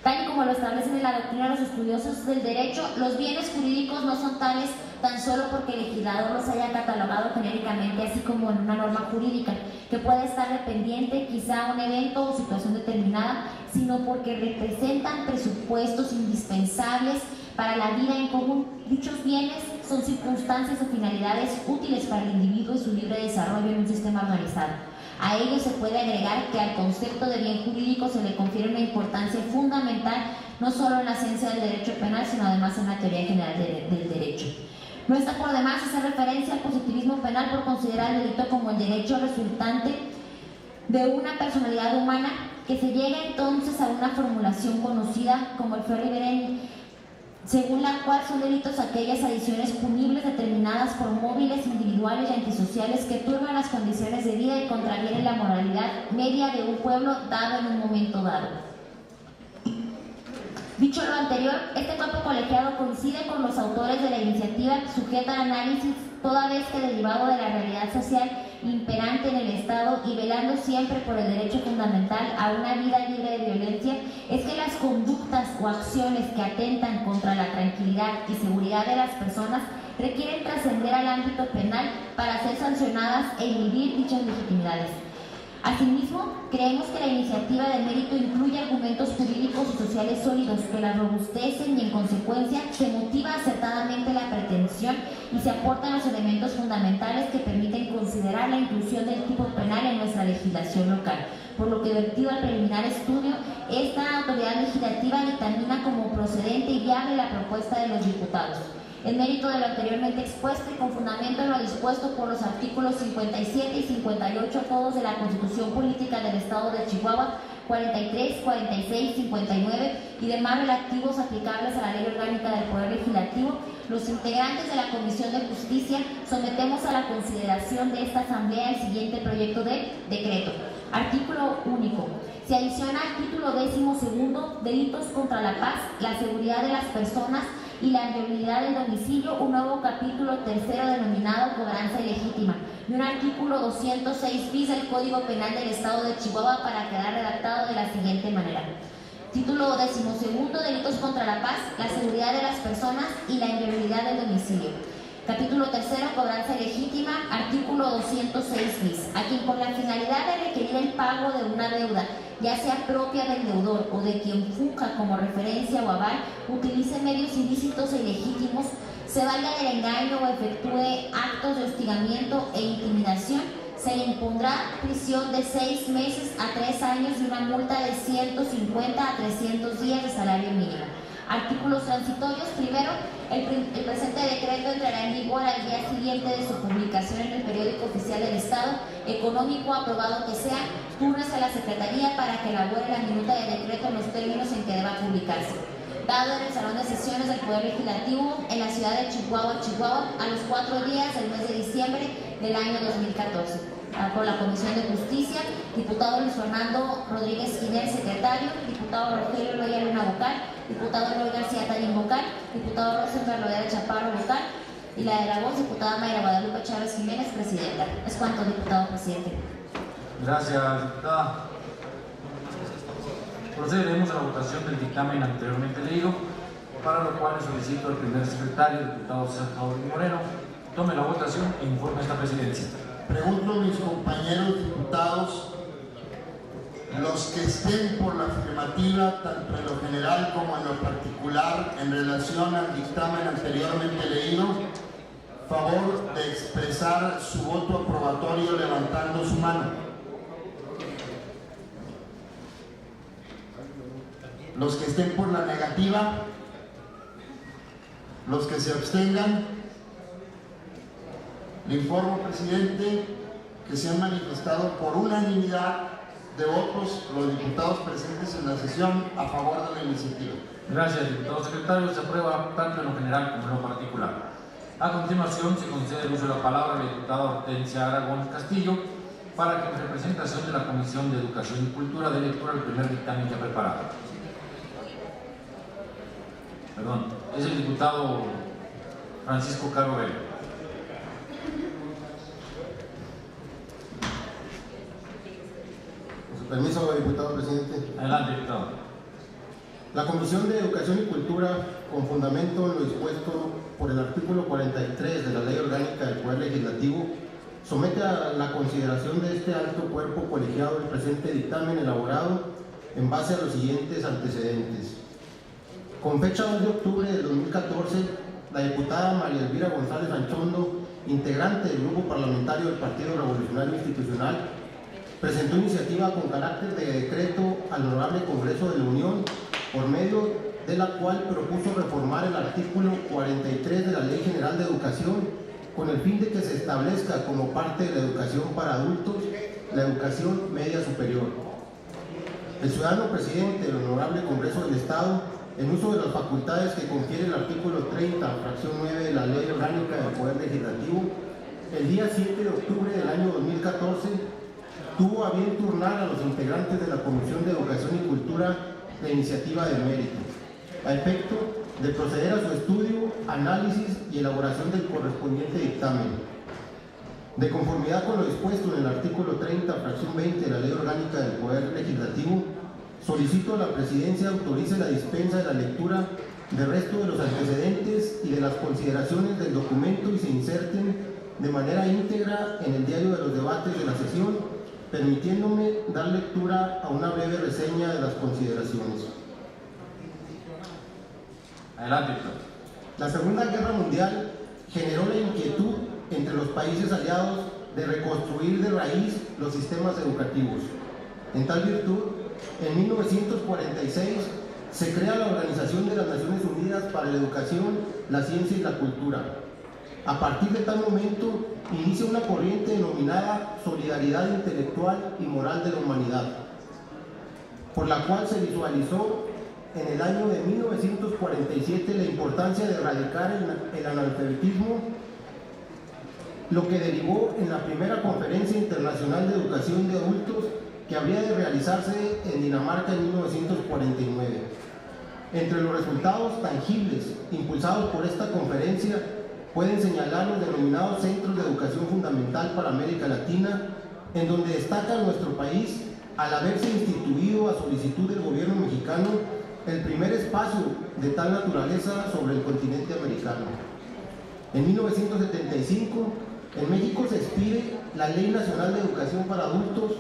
Tal y como lo establecen en la doctrina los estudiosos del derecho, los bienes jurídicos no son tales tan solo porque el legislador los haya catalogado genéricamente, así como en una norma jurídica, que puede estar dependiente quizá a un evento o situación determinada, sino porque representan presupuestos indispensables para la vida en común. Dichos bienes son circunstancias o finalidades útiles para el individuo y su libre desarrollo en un sistema organizado. A ello se puede agregar que al concepto de bien jurídico se le confiere una importancia fundamental, no solo en la ciencia del derecho penal, sino además en la teoría general del derecho. No está por demás hacer referencia al positivismo penal por considerar el delito como el derecho resultante de una personalidad humana, que se llega entonces a una formulación conocida como el Ferri Bereni, según la cual son delitos aquellas adiciones punibles determinadas por móviles individuales y antisociales que turban las condiciones de vida y contravienen la moralidad media de un pueblo dado en un momento dado. Dicho lo anterior, este cuerpo colegiado coincide con los autores de la iniciativa sujeta al análisis, toda vez que derivado de la realidad social imperante en el Estado y velando siempre por el derecho fundamental a una vida libre de violencia, es que las conductas o acciones que atentan contra la tranquilidad y seguridad de las personas requieren trascender al ámbito penal para ser sancionadas e inhibir dichas legitimidades. Asimismo, creemos que la iniciativa de mérito incluye argumentos jurídicos y sociales sólidos que la robustecen y en consecuencia se motiva acertadamente la pretensión y se aportan los elementos fundamentales que permiten considerar la inclusión del tipo penal en nuestra legislación local, por lo que vertido al preliminar estudio, esta autoridad legislativa dictamina como procedente y viable la propuesta de los diputados. En mérito de lo anteriormente expuesto y con fundamento en lo dispuesto por los artículos 57 y 58 todos de la Constitución Política del Estado de Chihuahua, 43, 46, 59 y demás relativos aplicables a la Ley Orgánica del Poder Legislativo, los integrantes de la Comisión de Justicia sometemos a la consideración de esta Asamblea el siguiente proyecto de decreto. Artículo único. Se adiciona al título 12º, delitos contra la paz, la seguridad de las personas y la inviolabilidad del domicilio, un nuevo capítulo tercero denominado cobranza ilegítima y un artículo 206 bis del Código Penal del Estado de Chihuahua para quedar redactado de la siguiente manera. Título 12º, delitos contra la paz, la seguridad de las personas y la inviolabilidad del domicilio. Capítulo 3, cobranza ilegítima, artículo 206 bis. A quien con la finalidad de requerir el pago de una deuda, ya sea propia del deudor o de quien funja como referencia o aval, utilice medios ilícitos e ilegítimos, se valga del engaño o efectúe actos de hostigamiento e intimidación, se le impondrá prisión de 6 meses a 3 años y una multa de 150 a 300 días de salario mínimo. Artículos transitorios. Primero, el presente decreto entrará en vigor al día siguiente de su publicación en el periódico oficial del Estado, económico aprobado que sea, túrnese a la Secretaría para que elabore la minuta de decreto en los términos en que deba publicarse. Dado en el Salón de Sesiones del Poder Legislativo en la ciudad de Chihuahua, Chihuahua, a los 4 días del mes de diciembre del año 2014. Por la Comisión de Justicia, diputado Luis Fernando Rodríguez Giner, secretario, diputado Rogelio Loya Luna, vocal, diputado Roy García Tarín, vocal, diputado Rosenberg Loera Chaparro, vocal, y la de la voz, diputada Mayra Guadalupe Chávez Jiménez, presidenta. Es cuanto, diputado presidente. Gracias, diputada. Procederemos a la votación del dictamen anteriormente leído, para lo cual solicito al primer secretario, diputado Sergio Moreno, tome la votación e informe a esta presidencia. Pregunto a mis compañeros diputados, los que estén por la afirmativa, tanto en lo general como en lo particular, en relación al dictamen anteriormente leído, favor de expresar su voto aprobatorio levantando su mano. Los que estén por la negativa, los que se abstengan. Le informo, presidente, que se han manifestado por unanimidad de votos los diputados presentes en la sesión a favor de la iniciativa. Gracias, diputado secretario. Se aprueba tanto en lo general como en lo particular. A continuación, se concede el uso de la palabra a la diputada Hortensia Aragón Castillo para que en representación de la Comisión de Educación y Cultura dé lectura al primer dictamen ya preparado. Perdón, es el diputado Francisco Caro Vélez. Permiso, diputado presidente. Adelante, diputado. La Comisión de Educación y Cultura, con fundamento en lo dispuesto por el artículo 43 de la Ley Orgánica del Poder Legislativo, somete a la consideración de este alto cuerpo colegiado el presente dictamen elaborado en base a los siguientes antecedentes. Con fecha 2 de octubre de 2014, la diputada María Elvira González Anchondo, integrante del Grupo Parlamentario del Partido Revolucionario Institucional, presentó iniciativa con carácter de decreto al Honorable Congreso de la Unión, por medio de la cual propuso reformar el artículo 43 de la Ley General de Educación con el fin de que se establezca como parte de la educación para adultos la educación media superior. El ciudadano presidente del Honorable Congreso del Estado, en uso de las facultades que confiere el artículo 30, fracción 9 de la Ley Orgánica del Poder Legislativo, el día 7 de octubre del año 2014, tuvo a bien turnar a los integrantes de la Comisión de Educación y Cultura la iniciativa de mérito, a efecto de proceder a su estudio, análisis y elaboración del correspondiente dictamen. De conformidad con lo dispuesto en el artículo 30, fracción 20 de la Ley Orgánica del Poder Legislativo, solicito a la Presidencia autorice la dispensa de la lectura del resto de los antecedentes y de las consideraciones del documento y se inserten de manera íntegra en el diario de los debates de la sesión, permitiéndome dar lectura a una breve reseña de las consideraciones. Adelante, doctor. La Segunda Guerra Mundial generó la inquietud entre los países aliados de reconstruir de raíz los sistemas educativos. En tal virtud, en 1946 se crea la Organización de las Naciones Unidas para la Educación, la Ciencia y la Cultura. A partir de tal momento, inicia una corriente denominada Solidaridad Intelectual y Moral de la Humanidad, por la cual se visualizó en el año de 1947 la importancia de erradicar el analfabetismo, lo que derivó en la primera Conferencia Internacional de Educación de Adultos que habría de realizarse en Dinamarca en 1949. Entre los resultados tangibles impulsados por esta conferencia pueden señalar los denominados Centros de Educación Fundamental para América Latina, en donde destaca nuestro país al haberse instituido a solicitud del gobierno mexicano el primer espacio de tal naturaleza sobre el continente americano. En 1975, en México se expide la Ley Nacional de Educación para Adultos,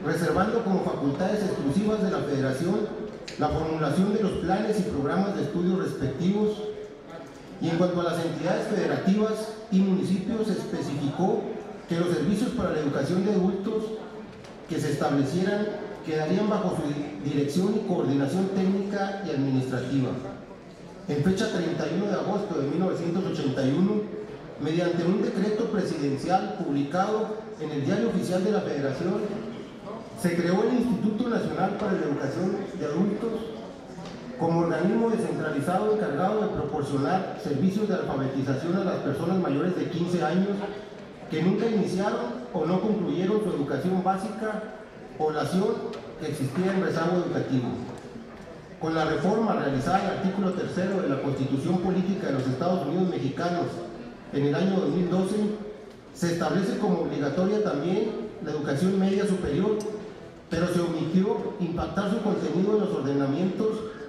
reservando como facultades exclusivas de la Federación la formulación de los planes y programas de estudios respectivos. Y en cuanto a las entidades federativas y municipios, se especificó que los servicios para la educación de adultos que se establecieran quedarían bajo su dirección y coordinación técnica y administrativa. En fecha 31 de agosto de 1981, mediante un decreto presidencial publicado en el Diario Oficial de la Federación, se creó el Instituto Nacional para la Educación de Adultos como organismo descentralizado encargado de proporcionar servicios de alfabetización a las personas mayores de 15 años que nunca iniciaron o no concluyeron su educación básica, población que existía en rezago educativo. Con la reforma realizada en el artículo 3 de la Constitución Política de los Estados Unidos Mexicanos en el año 2012, se establece como obligatoria también la educación media superior, pero se omitió impactar su contenido en los ordenamientos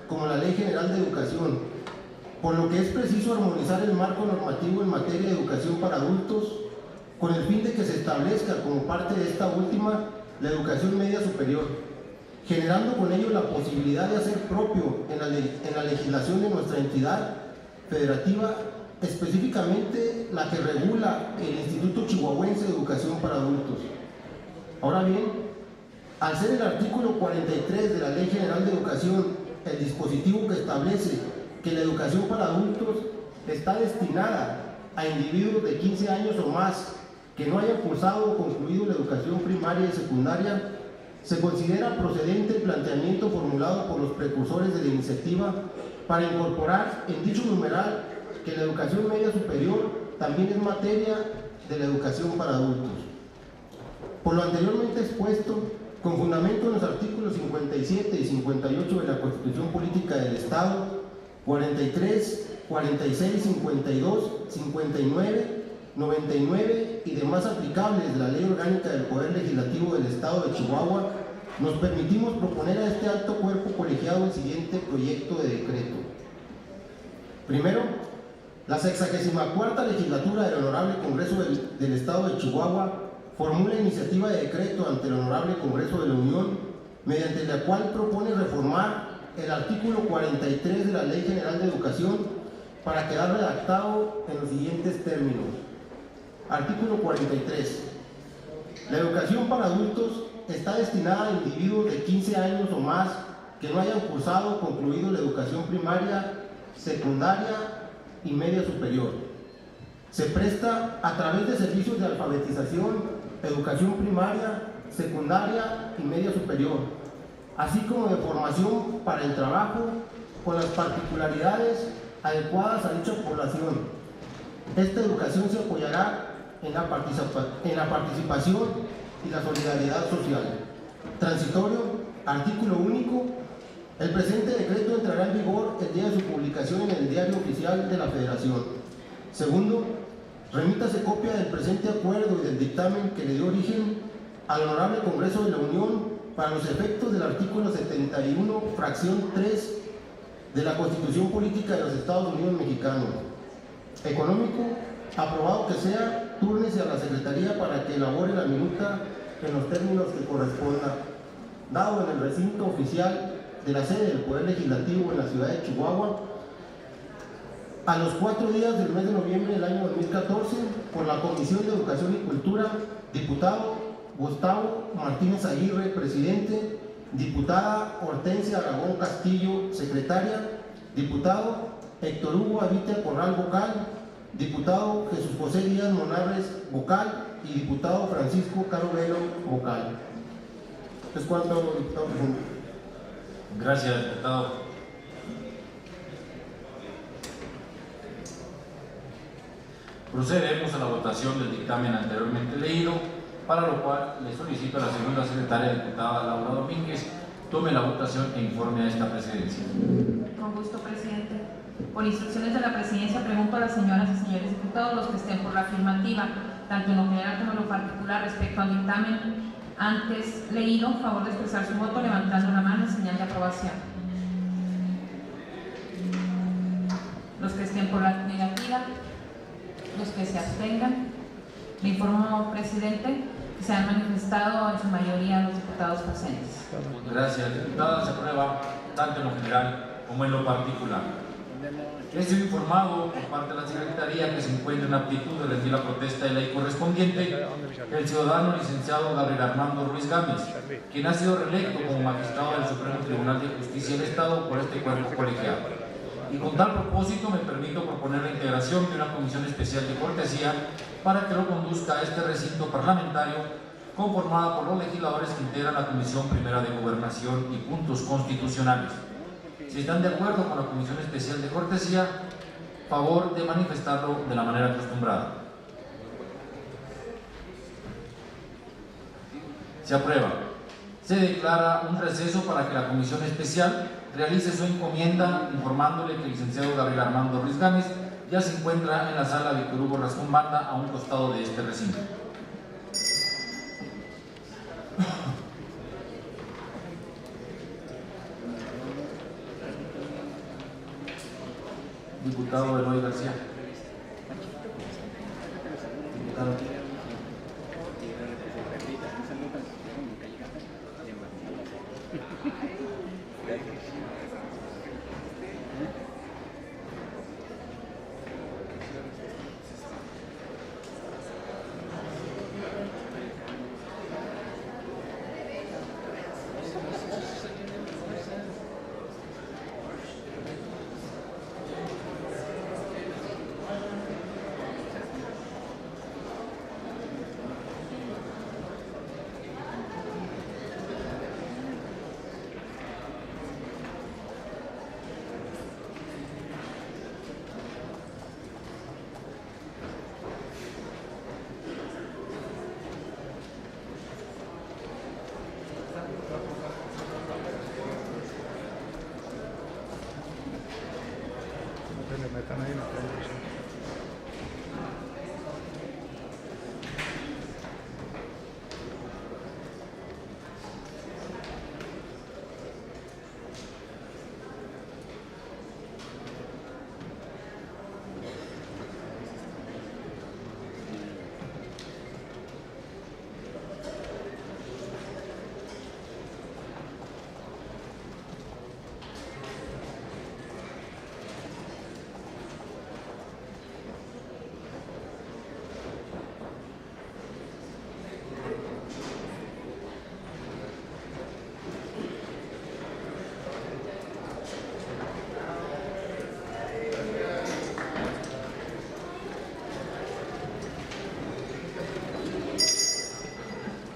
como la Ley General de Educación, por lo que es preciso armonizar el marco normativo en materia de educación para adultos con el fin de que se establezca como parte de esta última la educación media superior, generando con ello la posibilidad de hacer propio en la legislación de nuestra entidad federativa, específicamente la que regula el Instituto Chihuahuense de Educación para Adultos. Ahora bien, al ser el artículo 43 de la Ley General de Educación el dispositivo que establece que la educación para adultos está destinada a individuos de 15 años o más que no hayan cursado o concluido la educación primaria y secundaria, se considera procedente el planteamiento formulado por los precursores de la iniciativa para incorporar en dicho numeral que la educación media superior también es materia de la educación para adultos. Por lo anteriormente expuesto, con fundamento en los artículos 57 y 58 de la Constitución Política del Estado, 43, 46, 52, 59, 99 y demás aplicables de la Ley Orgánica del Poder Legislativo del Estado de Chihuahua, nos permitimos proponer a este alto cuerpo colegiado el siguiente proyecto de decreto. Primero, la 64ª legislatura del Honorable Congreso del Estado de Chihuahua formula iniciativa de decreto ante el Honorable Congreso de la Unión, mediante la cual propone reformar el artículo 43 de la Ley General de Educación para quedar redactado en los siguientes términos. Artículo 43. La educación para adultos está destinada a individuos de 15 años o más que no hayan cursado o concluido la educación primaria, secundaria y media superior. Se presta a través de servicios de alfabetización, educación primaria, secundaria y media superior, así como de formación para el trabajo con las particularidades adecuadas a dicha población. Esta educación se apoyará en la participación y la solidaridad social. Transitorio, artículo único. El presente decreto entrará en vigor el día de su publicación en el Diario Oficial de la Federación. Segundo, remítase copia del presente acuerdo y del dictamen que le dio origen al Honorable Congreso de la Unión para los efectos del artículo 71, fracción 3 de la Constitución Política de los Estados Unidos Mexicanos. Económico, aprobado que sea, túrnese a la Secretaría para que elabore la minuta en los términos que corresponda, dado en el recinto oficial de la sede del Poder Legislativo en la ciudad de Chihuahua, a los 4 días del mes de noviembre del año 2014, por la Comisión de Educación y Cultura, diputado Gustavo Martínez Aguirre, presidente, diputada Hortensia Aragón Castillo, secretaria, diputado Héctor Hugo Avitia Corral, vocal, diputado Jesús José Díaz Monarres, vocal, y diputado Francisco Caro Velo, vocal. Es cuanto, diputado presidente. Gracias, diputado. Procederemos a la votación del dictamen anteriormente leído, para lo cual le solicito a la segunda secretaria, diputada Laura Domínguez, tome la votación e informe a esta presidencia. Con gusto, presidente. Por instrucciones de la presidencia, pregunto a las señoras y señores diputados, los que estén por la afirmativa, tanto en lo general como en lo particular, respecto al dictamen antes leído, favor de expresar su voto levantando la mano en señal de aprobación. Los que estén por la negativa, los que se abstengan. Le informo, presidente, que se han manifestado en su mayoría los diputados presentes. Gracias, diputada. Se aprueba tanto en lo general como en lo particular. He sido informado por parte de la Secretaría que se encuentra en aptitud de rendir la protesta de ley correspondiente el ciudadano licenciado Gabriel Armando Ruiz Gámez, quien ha sido reelecto como magistrado del Supremo Tribunal de Justicia del Estado por este cuerpo colegiado. Y con tal propósito me permito proponer la integración de una comisión especial de cortesía para que lo conduzca a este recinto parlamentario, conformada por los legisladores que integran la Comisión Primera de Gobernación y Puntos Constitucionales. Si están de acuerdo con la comisión especial de cortesía, favor de manifestarlo de la manera acostumbrada. Se aprueba. Se declara un receso para que la comisión especial realice su encomienda, informándole que el licenciado Gabriel Armando Ruiz Gámez ya se encuentra en la sala Víctor Hugo Rascón Banda, a un costado de este recinto. Diputado Eloy García. Diputado. Metan ahí en la televisión.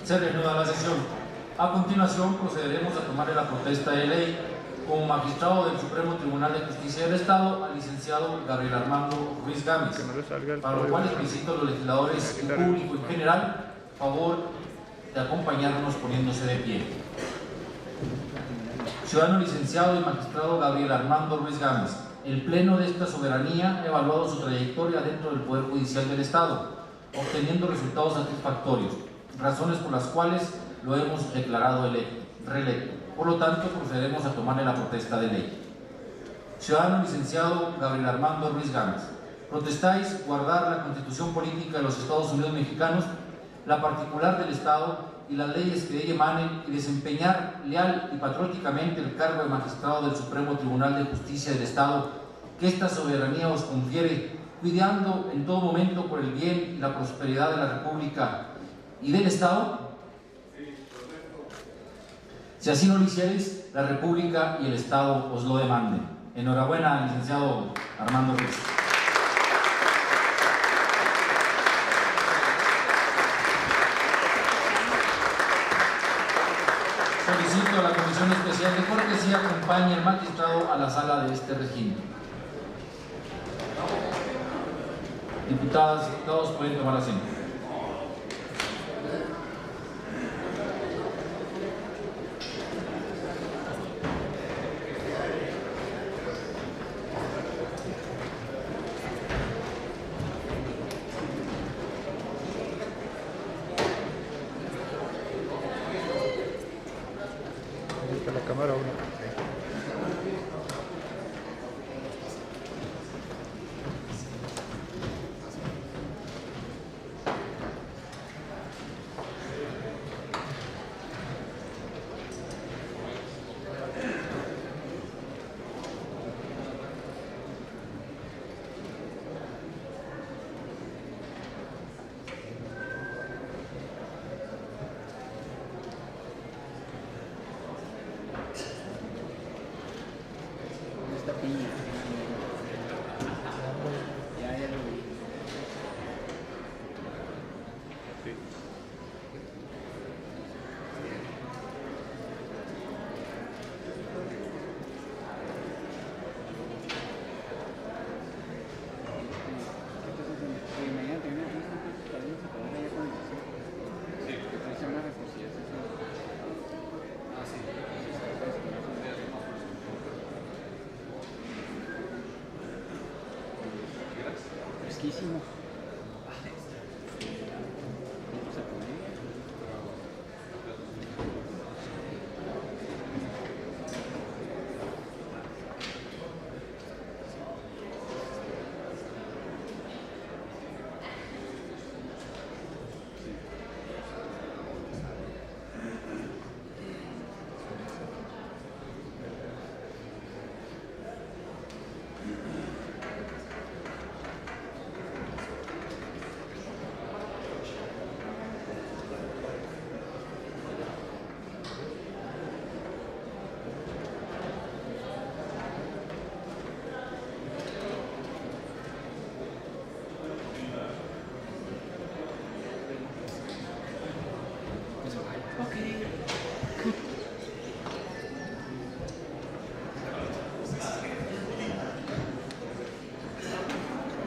Se reanuda la sesión. A continuación procederemos a tomarle la protesta de ley como magistrado del Supremo Tribunal de Justicia del Estado al licenciado Gabriel Armando Ruiz Gámez, para lo cual solicito a los legisladores y público en general favor de acompañarnos poniéndose de pie. Ciudadano licenciado y magistrado Gabriel Armando Ruiz Gámez, el Pleno de esta soberanía ha evaluado su trayectoria dentro del Poder Judicial del Estado, obteniendo resultados satisfactorios, razones por las cuales lo hemos declarado reelecto. Por lo tanto, procederemos a tomarle la protesta de ley. Ciudadano licenciado Gabriel Armando Ruiz Gámez, protestáis guardar la Constitución Política de los Estados Unidos Mexicanos, la particular del Estado y las leyes que de ella emanen, y desempeñar leal y patrióticamente el cargo de magistrado del Supremo Tribunal de Justicia del Estado que esta soberanía os confiere, cuidando en todo momento por el bien y la prosperidad de la República y del Estado. Si así no lo hicierais, la República y el Estado os lo demanden. Enhorabuena, licenciado Armando Ruiz. Solicito a la Comisión Especial de Cortesía acompañe al magistrado a la sala de este recinto. Diputadas y diputados pueden tomar asiento. La cámara 1. muchísimo.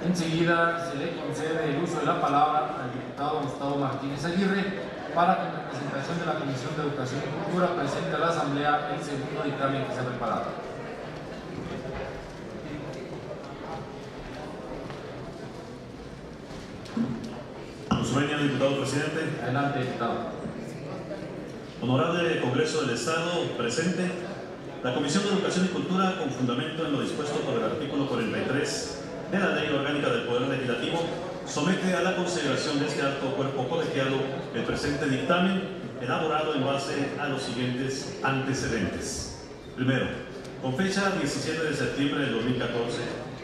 Enseguida se le concede el uso de la palabra al diputado Gustavo Martínez Aguirre para que en representación de la Comisión de Educación y Cultura presente a la Asamblea el segundo dictamen que se ha preparado. Sueña, diputado presidente. Adelante, diputado. Honorable Congreso del Estado, presente. La Comisión de Educación y Cultura, con fundamento en lo dispuesto por el artículo 43 de la Ley Orgánica del Poder Legislativo, somete a la consideración de este alto cuerpo colegiado el presente dictamen, elaborado en base a los siguientes antecedentes. Primero, con fecha 17 de septiembre del 2014,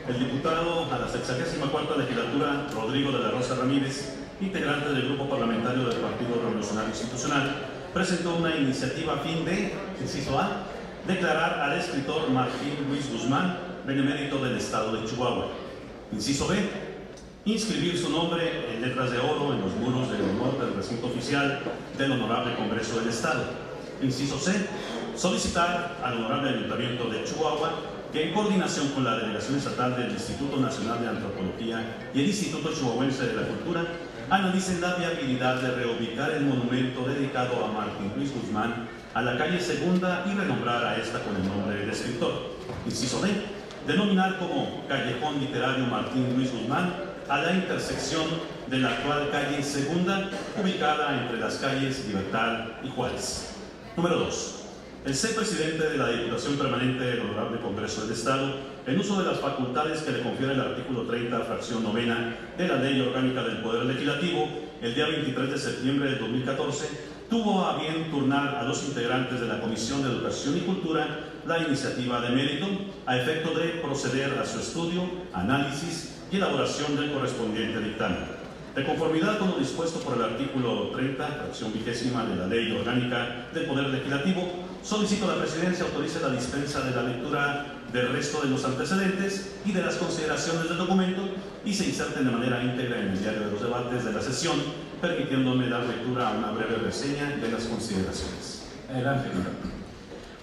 el diputado a la 64ª legislatura, Rodrigo de la Rosa Ramírez, integrante del Grupo Parlamentario del Partido Revolucionario Institucional, presentó una iniciativa a fin de, inciso A, declarar al escritor Martín Luis Guzmán benemérito del Estado de Chihuahua. Inciso B, inscribir su nombre en letras de oro en los muros de honor del recinto oficial del Honorable Congreso del Estado. Inciso C, solicitar al Honorable Ayuntamiento de Chihuahua que, en coordinación con la Delegación Estatal del Instituto Nacional de Antropología y el Instituto Chihuahuense de la Cultura, analicen la viabilidad de reubicar el monumento dedicado a Martín Luis Guzmán a la calle Segunda y renombrar a esta con el nombre del escritor. Inciso D, denominar como Callejón Literario Martín Luis Guzmán a la intersección de la actual calle Segunda, ubicada entre las calles Libertad y Juárez. Número 2. El ser presidente de la Diputación Permanente del Honorable Congreso del Estado, en uso de las facultades que le confiere el artículo 30, fracción novena de la Ley Orgánica del Poder Legislativo, el día 23 de septiembre del 2014, tuvo a bien turnar a los integrantes de la Comisión de Educación y Cultura la iniciativa de mérito a efecto de proceder a su estudio, análisis y elaboración del correspondiente dictamen. De conformidad con lo dispuesto por el artículo 30, fracción vigésima de la Ley Orgánica del Poder Legislativo, solicito a la Presidencia autorice la dispensa de la lectura del resto de los antecedentes y de las consideraciones del documento y se inserten de manera íntegra en el diario de los debates de la sesión, permitiéndome dar lectura a una breve reseña de las consideraciones. Adelante.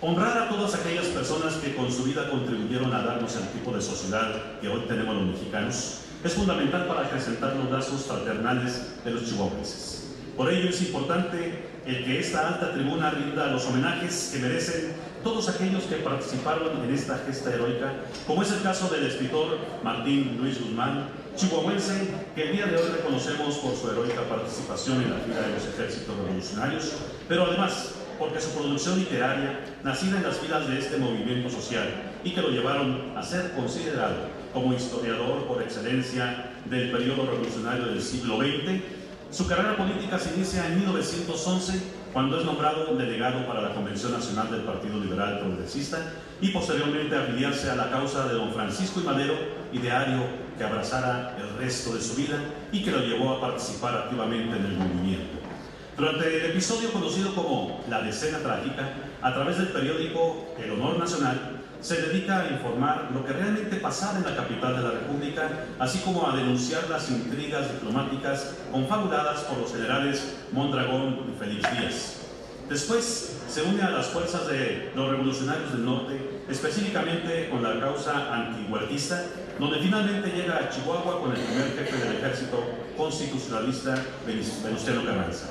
Honrar a todas aquellas personas que con su vida contribuyeron a darnos el tipo de sociedad que hoy tenemos los mexicanos es fundamental para acrecentar los lazos fraternales de los chihuahuenses. Por ello es importante el que esta alta tribuna rinda los homenajes que merecen todos aquellos que participaron en esta gesta heroica, como es el caso del escritor Martín Luis Guzmán, chihuahuense, que el día de hoy reconocemos por su heroica participación en la fila de los ejércitos revolucionarios, pero además porque su producción literaria, nacida en las filas de este movimiento social y que lo llevaron a ser considerado como historiador por excelencia del periodo revolucionario del siglo XX, su carrera política se inicia en 1911, cuando es nombrado delegado para la Convención Nacional del Partido Liberal Progresista y posteriormente afiliarse a la causa de don Francisco I. Madero, ideario que abrazara el resto de su vida y que lo llevó a participar activamente en el movimiento. Durante el episodio conocido como La Decena Trágica, a través del periódico El Honor Nacional, se dedica a informar lo que realmente pasaba en la capital de la República, así como a denunciar las intrigas diplomáticas confabuladas por los generales Mondragón y Félix Díaz. Después se une a las fuerzas de los revolucionarios del norte, específicamente con la causa antihuertista, donde finalmente llega a Chihuahua con el primer jefe del ejército constitucionalista, Venustiano Carranza.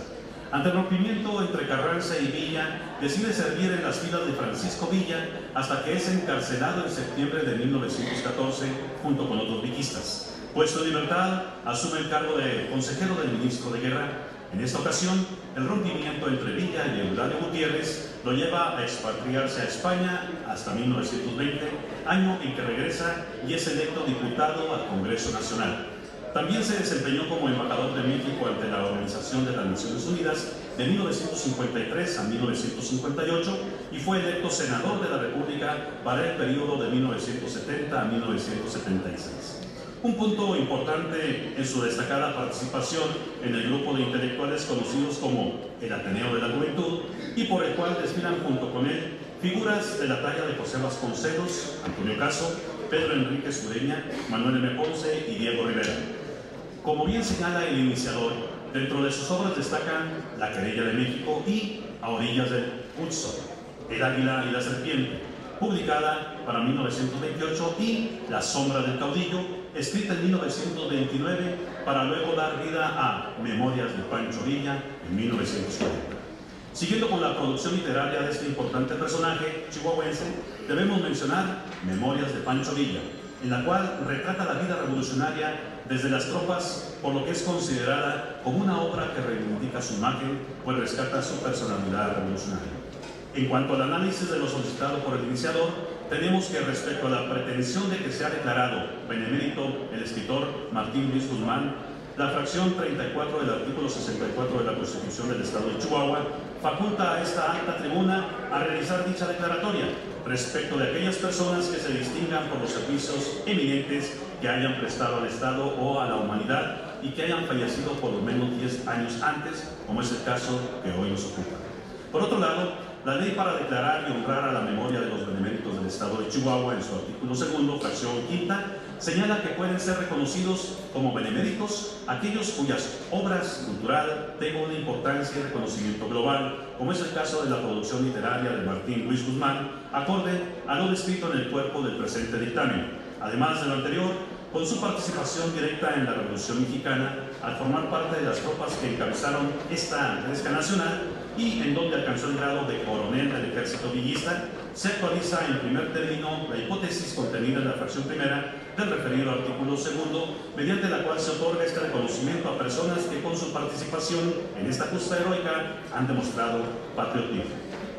Ante el rompimiento entre Carranza y Villa, decide servir en las filas de Francisco Villa hasta que es encarcelado en septiembre de 1914 junto con otros villistas. Puesto en libertad, asume el cargo de consejero del ministro de Guerra. En esta ocasión, el rompimiento entre Villa y Eulalio Gutiérrez lo lleva a expatriarse a España hasta 1920, año en que regresa y es electo diputado al Congreso Nacional. También se desempeñó como embajador de México ante la Organización de las Naciones Unidas de 1953 a 1958 y fue electo senador de la República para el periodo de 1970 a 1976. Un punto importante en su destacada participación en el grupo de intelectuales conocidos como el Ateneo de la Juventud y por el cual desfilan junto con él figuras de la talla de José Vasconcelos, Antonio Caso, Pedro Enrique Sureña, Manuel M. Ponce y Diego Rivera. Como bien señala el iniciador, dentro de sus obras destacan La Querella de México y A Orillas del Hudson, El Águila y la Serpiente, publicada para 1928, y La Sombra del Caudillo, escrita en 1929 para luego dar vida a Memorias de Pancho Villa en 1940. Siguiendo con la producción literaria de este importante personaje chihuahuense, debemos mencionar Memorias de Pancho Villa, en la cual retrata la vida revolucionaria desde las tropas, por lo que es considerada como una obra que reivindica su imagen, pues rescata su personalidad revolucionaria. En cuanto al análisis de lo solicitado por el iniciador, tenemos que respecto a la pretensión de que sea declarado benemérito el escritor Martín Luis Guzmán, la fracción 34 del artículo 64 de la Constitución del Estado de Chihuahua faculta a esta alta tribuna a realizar dicha declaratoria respecto de aquellas personas que se distingan por los servicios eminentes que hayan prestado al Estado o a la humanidad y que hayan fallecido por lo menos 10 años antes, como es el caso que hoy nos ocupa. Por otro lado, la ley para declarar y honrar a la memoria de los beneméritos del Estado de Chihuahua, en su artículo 2, fracción 5, señala que pueden ser reconocidos como beneméritos aquellos cuyas obras cultural tengan una importancia y reconocimiento global, como es el caso de la producción literaria de Martín Luis Guzmán, acorde a lo descrito en el cuerpo del presente dictamen. Además de lo anterior, con su participación directa en la Revolución Mexicana, al formar parte de las tropas que encabezaron esta gresca nacional y en donde alcanzó el grado de coronel del ejército villista, se actualiza en primer término la hipótesis contenida en la fracción primera del referido artículo 2, mediante la cual se otorga este reconocimiento a personas que con su participación en esta justa heroica han demostrado patriotismo.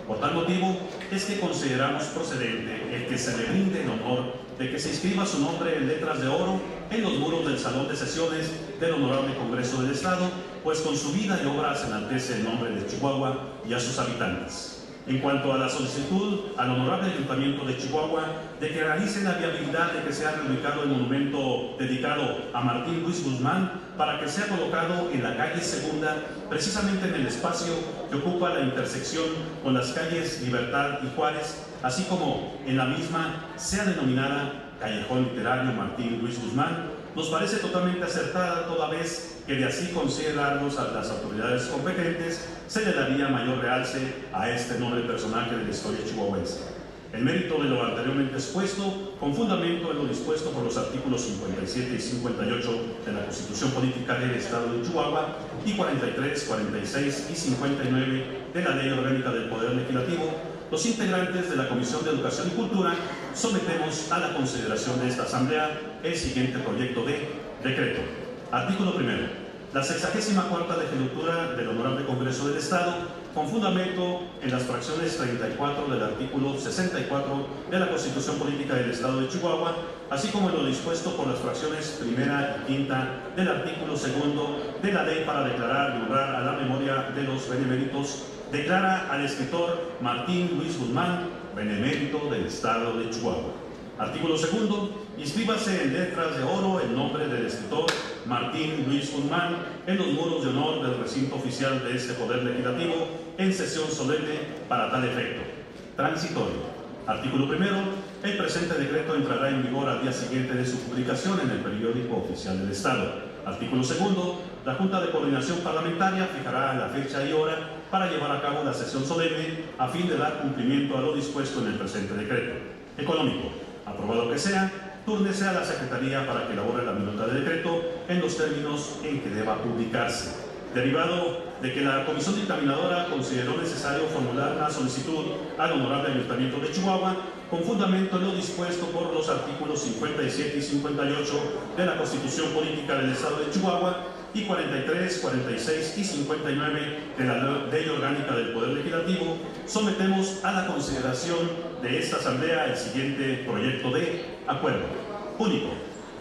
Por tal motivo es que consideramos procedente el que se le brinde el honor de que se inscriba su nombre en letras de oro en los muros del Salón de Sesiones del Honorable Congreso del Estado, pues con su vida y obra se enaltece el nombre de Chihuahua y a sus habitantes. En cuanto a la solicitud al Honorable Ayuntamiento de Chihuahua de que realice la viabilidad de que sea reubicado el monumento dedicado a Martín Luis Guzmán para que sea colocado en la calle Segunda, precisamente en el espacio que ocupa la intersección con las calles Libertad y Juárez, así como en la misma sea denominada Callejón Literario Martín Luis Guzmán, nos parece totalmente acertada, toda vez que de así considerarnos a las autoridades competentes se le daría mayor realce a este noble personaje de la historia chihuahuense. El mérito de lo anteriormente expuesto, con fundamento en lo dispuesto por los artículos 57 y 58 de la Constitución Política del Estado de Chihuahua y 43, 46 y 59 de la Ley Orgánica del Poder Legislativo, los integrantes de la Comisión de Educación y Cultura sometemos a la consideración de esta Asamblea el siguiente proyecto de decreto. Artículo 1. La 64ª Legislatura del Honorable Congreso del Estado, con fundamento en las fracciones 34 del artículo 64 de la Constitución Política del Estado de Chihuahua, así como en lo dispuesto por las fracciones 1 y 5 del artículo 2 de la Ley para declarar y honrar a la memoria de los beneméritos, declara al escritor Martín Luis Guzmán benemérito del Estado de Chihuahua. Artículo 2. Inscríbase en letras de oro el nombre del escritor Martín Luis Guzmán en los muros de honor del recinto oficial de este Poder Legislativo en sesión solemne para tal efecto. Transitorio. Artículo 1. El presente decreto entrará en vigor al día siguiente de su publicación en el periódico oficial del Estado. Artículo 2. La Junta de Coordinación Parlamentaria fijará la fecha y hora para llevar a cabo la sesión solemne a fin de dar cumplimiento a lo dispuesto en el presente decreto. Económico. Aprobado que sea, túrnese a la Secretaría para que elabore la minuta de decreto en los términos en que deba publicarse. derivado de que la comisión dictaminadora consideró necesario formular una solicitud al Honorable Ayuntamiento de Chihuahua con fundamento en lo dispuesto por los artículos 57 y 58 de la Constitución Política del Estado de Chihuahua y 43, 46 y 59 de la Ley Orgánica del Poder Legislativo, sometemos a la consideración de esta Asamblea el siguiente proyecto de acuerdo. Único.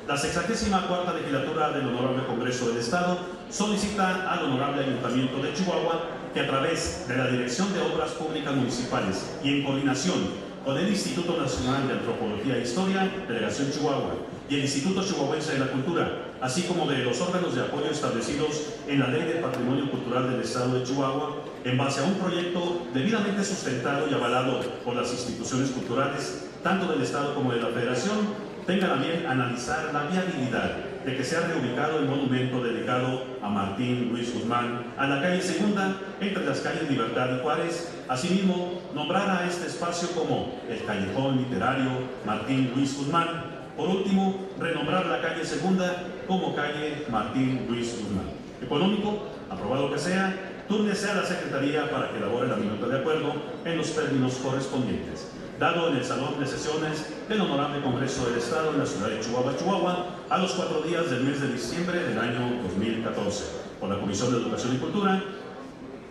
La 64ª Legislatura del Honorable Congreso del Estado solicita al Honorable Ayuntamiento de Chihuahua que a través de la Dirección de Obras Públicas Municipales y en coordinación con el Instituto Nacional de Antropología e Historia, Delegación Chihuahua, y el Instituto Chihuahuense de la Cultura, así como de los órganos de apoyo establecidos en la Ley de Patrimonio Cultural del Estado de Chihuahua, en base a un proyecto debidamente sustentado y avalado por las instituciones culturales, tanto del Estado como de la Federación, tengan a bien analizar la viabilidad de que sea reubicado el monumento dedicado a Martín Luis Guzmán a la calle Segunda, entre las calles Libertad y Juárez. Asimismo, nombrar a este espacio como el Callejón Literario Martín Luis Guzmán. Por último, renombrar la calle Segunda como calle Martín Luis Guzmán. Económico, aprobado que sea, túrnese a la Secretaría para que elabore la minuta de acuerdo en los términos correspondientes. Dado en el Salón de Sesiones del Honorable Congreso del Estado en la ciudad de Chihuahua, Chihuahua, a los 4 días del mes de diciembre del año 2014. Por la Comisión de Educación y Cultura,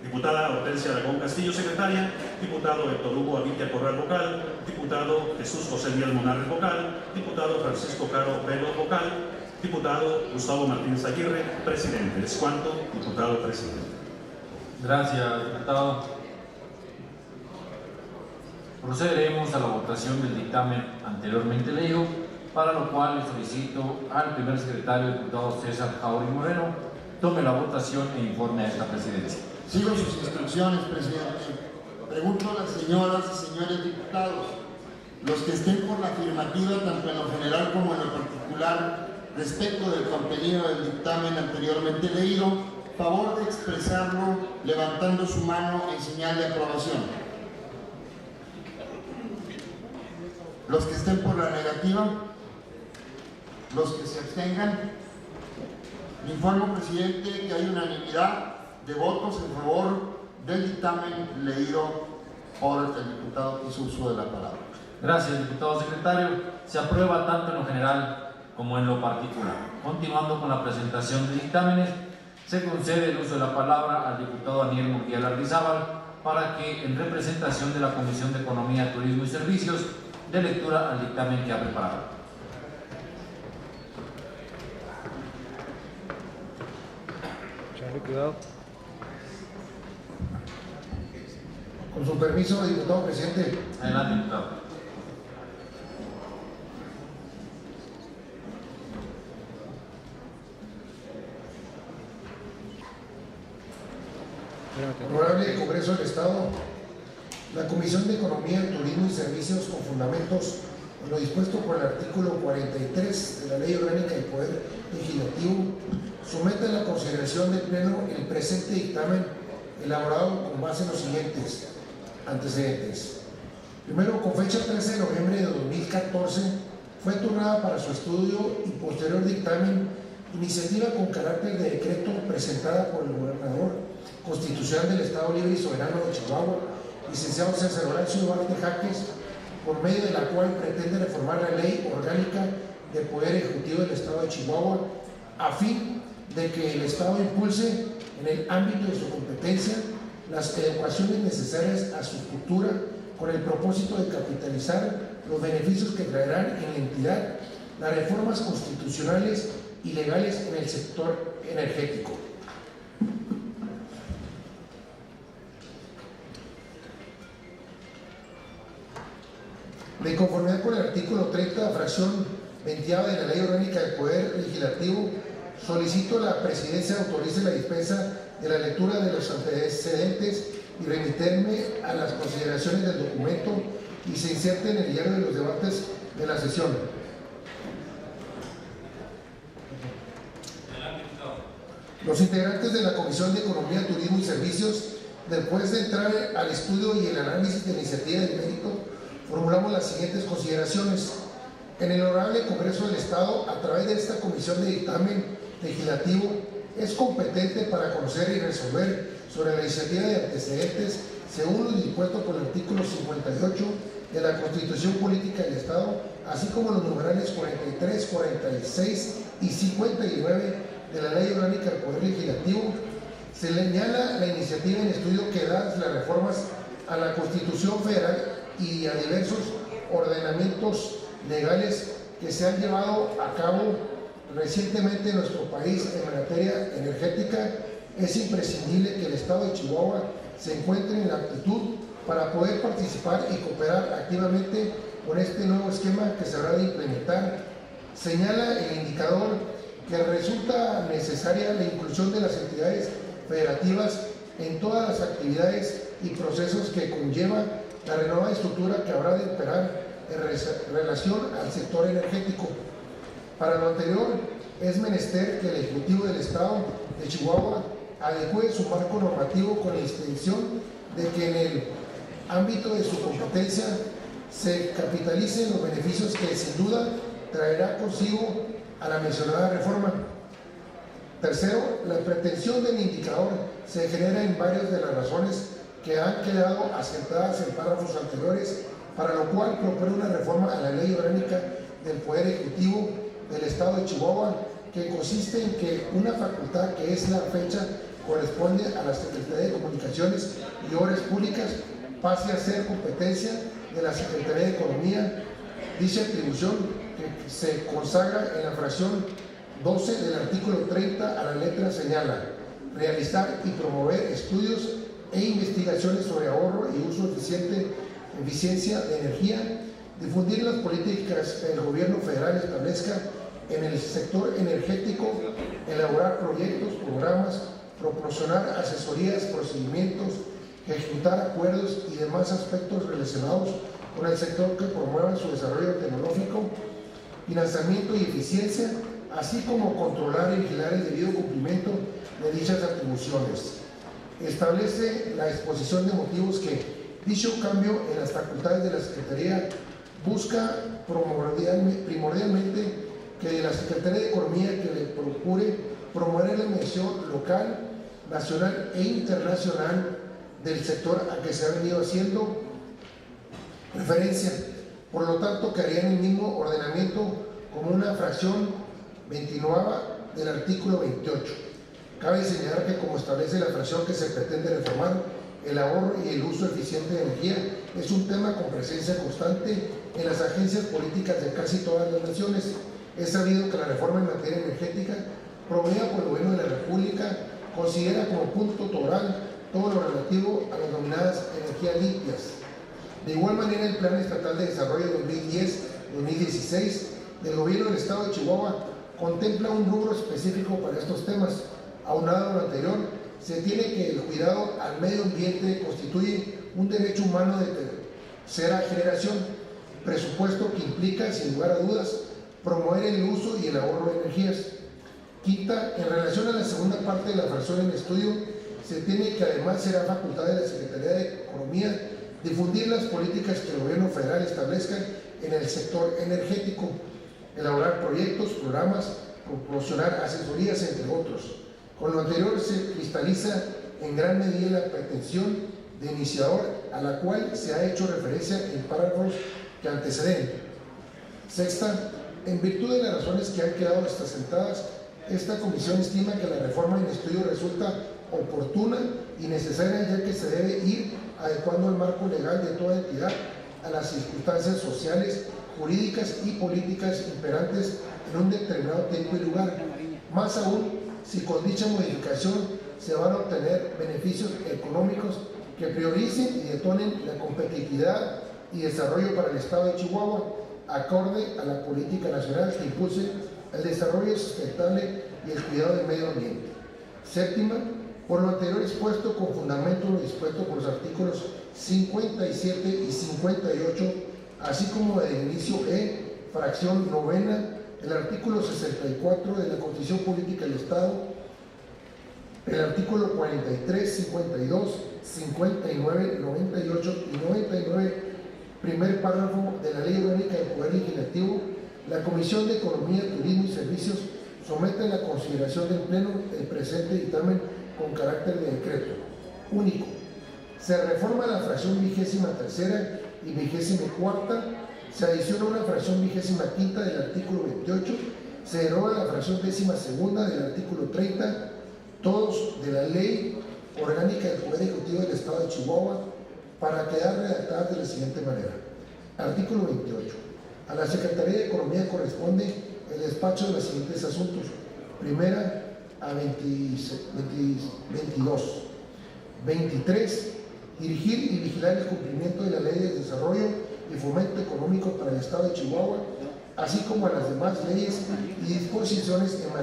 diputada Hortensia Aragón Castillo, secretaria, diputado Héctor Hugo Avitia Corral, vocal, diputado Jesús José Díaz Monarres, vocal, diputado Francisco Caro Velo, vocal, diputado Gustavo Martínez Aguirre, presidente. Es cuanto, diputado presidente. Gracias, diputado. Procederemos a la votación del dictamen anteriormente leído, para lo cual le solicito al primer secretario, diputado César Jauri Moreno, tome la votación e informe a esta presidencia. Sigo sus instrucciones, presidente. Pregunto a las señoras y señores diputados, los que estén por la afirmativa, tanto en lo general como en lo particular, respecto del contenido del dictamen anteriormente leído, favor de expresarlo levantando su mano en señal de aprobación. Los que estén por la negativa, los que se abstengan. Le informo, presidente, que hay unanimidad de votos en favor del dictamen leído por el diputado que hizo uso de la palabra. Gracias, diputado secretario. Se aprueba tanto en lo general como en lo particular. Continuando con la presentación de dictámenes, se concede el uso de la palabra al diputado Daniel Murguía Lardizábal para que, en representación de la Comisión de Economía, Turismo y Servicios, dé lectura al dictamen que ha preparado. Cuidado. Con su permiso, diputado presidente. Adelante, diputado. Honorable Congreso del Estado, la Comisión de Economía, Turismo y Servicios, con fundamentos en lo dispuesto por el artículo 43 de la Ley Orgánica del Poder Legislativo, somete a la consideración del Pleno el presente dictamen elaborado con base en los siguientes antecedentes. Primero, con fecha 13 de noviembre de 2014, fue turnada para su estudio y posterior dictamen iniciativa con carácter de decreto presentada por el Gobernador Constitucional del Estado Libre y Soberano de Chihuahua, licenciado César Horacio Duarte Jaques, por medio de la cual pretende reformar la Ley Orgánica del Poder Ejecutivo del Estado de Chihuahua, a fin de que el Estado impulse en el ámbito de su competencia las adecuaciones necesarias a su cultura con el propósito de capitalizar los beneficios que traerán en la entidad las reformas constitucionales y legales en el sector energético. De conformidad con el artículo 30, fracción 20 de la Ley Orgánica del Poder Legislativo, solicito a la Presidencia autorice la dispensa de la lectura de los antecedentes y remitirme a las consideraciones del documento y se inserte en el diario de los debates de la sesión. Los integrantes de la Comisión de Economía, Turismo y Servicios, después de entrar al estudio y el análisis de la iniciativa del mérito, formulamos las siguientes consideraciones. En el Honorable Congreso del Estado, a través de esta Comisión de Dictamen Legislativo, es competente para conocer y resolver sobre la iniciativa de antecedentes según lo dispuesto por el artículo 58 de la Constitución Política del Estado, así como los numerales 43, 46 y 59 de la Ley Orgánica del Poder Legislativo. Se señala la iniciativa en estudio que da las reformas a la Constitución Federal y a diversos ordenamientos legales que se han llevado a cabo recientemente en nuestro país en materia energética. Es imprescindible que el Estado de Chihuahua se encuentre en la aptitud para poder participar y cooperar activamente con este nuevo esquema que se habrá de implementar. Señala el indicador que resulta necesaria la inclusión de las entidades federativas en todas las actividades y procesos que conlleva la renovada estructura que habrá de operar en relación al sector energético. Para lo anterior, es menester que el Ejecutivo del Estado de Chihuahua adecue su marco normativo con la intención de que en el ámbito de su competencia se capitalicen los beneficios que sin duda traerá consigo a la mencionada reforma. Tercero, la pretensión del indicador se genera en varias de las razones que han quedado asentadas en párrafos anteriores, para lo cual propone una reforma a la Ley Orgánica del Poder Ejecutivo del Estado de Chihuahua, que consiste en que una facultad que es la fecha corresponde a la Secretaría de Comunicaciones y Obras Públicas pase a ser competencia de la Secretaría de Economía. Dicha atribución que se consagra en la fracción 12 del artículo 30 a la letra señala: realizar y promover estudios e investigaciones sobre ahorro y uso eficiencia de energía, difundir las políticas que el gobierno federal establezca en el sector energético, elaborar proyectos, programas, proporcionar asesorías, procedimientos, ejecutar acuerdos y demás aspectos relacionados con el sector que promuevan su desarrollo tecnológico, financiamiento y eficiencia, así como controlar y vigilar el debido cumplimiento de dichas atribuciones. Establece la exposición de motivos que dicho cambio en las facultades de la Secretaría busca primordialmente que de la Secretaría de Economía que le procure promover la medición local, nacional e internacional del sector a que se ha venido haciendo referencia. Por lo tanto, quedaría en el mismo ordenamiento como una fracción 29 del artículo 28. Cabe señalar que, como establece la fracción que se pretende reformar, el ahorro y el uso eficiente de energía es un tema con presencia constante en las agencias políticas de casi todas las naciones. Es sabido que la reforma en materia energética promovida por el Gobierno de la República considera como punto toral todo lo relativo a las denominadas energías limpias. De igual manera, el Plan Estatal de Desarrollo 2010-2016 del Gobierno del Estado de Chihuahua contempla un rubro específico para estos temas. Aunado a lo anterior, se tiene que el cuidado al medio ambiente constituye un derecho humano de tercera generación, presupuesto que implica, sin lugar a dudas, promover el uso y el ahorro de energías. Quinta, en relación a la segunda parte de la fracción en estudio, se tiene que además será facultad de la Secretaría de Economía difundir las políticas que el gobierno federal establezca en el sector energético, elaborar proyectos, programas, proporcionar asesorías, entre otros. Con lo anterior se cristaliza en gran medida la pretensión de iniciador a la cual se ha hecho referencia en párrafos que anteceden. Sexta, en virtud de las razones que han quedado asentadas, esta comisión estima que la reforma en estudio resulta oportuna y necesaria, ya que se debe ir adecuando el marco legal de toda entidad a las circunstancias sociales, jurídicas y políticas imperantes en un determinado tiempo y lugar. Más aún, si con dicha modificación se van a obtener beneficios económicos que prioricen y detonen la competitividad y desarrollo para el Estado de Chihuahua, acorde a la política nacional que impulse el desarrollo sustentable y el cuidado del medio ambiente. Séptima, por lo anterior expuesto, con fundamento en lo dispuesto por los artículos 57 y 58, así como del inicio E, fracción novena, el artículo 64 de la Constitución Política del Estado, el artículo 43, 52, 59, 98 y 99, primer párrafo de la Ley Orgánica del Poder Legislativo, la Comisión de Economía, Turismo y Servicios somete a la consideración del Pleno el presente dictamen con carácter de decreto único. Se reforma la fracción 23ª y 24ª, se adiciona una fracción 25ª del artículo 28, se deroga la fracción 12ª del artículo 30, todos de la Ley Orgánica del Poder Ejecutivo del Estado de Chihuahua, para quedar redactadas de la siguiente manera. Artículo 28. A la Secretaría de Economía corresponde el despacho de los siguientes asuntos. Primera a 22. 23. Dirigir y vigilar el cumplimiento de la Ley de Desarrollo y Fomento Económico para el Estado de Chihuahua, así como a las demás leyes y disposiciones en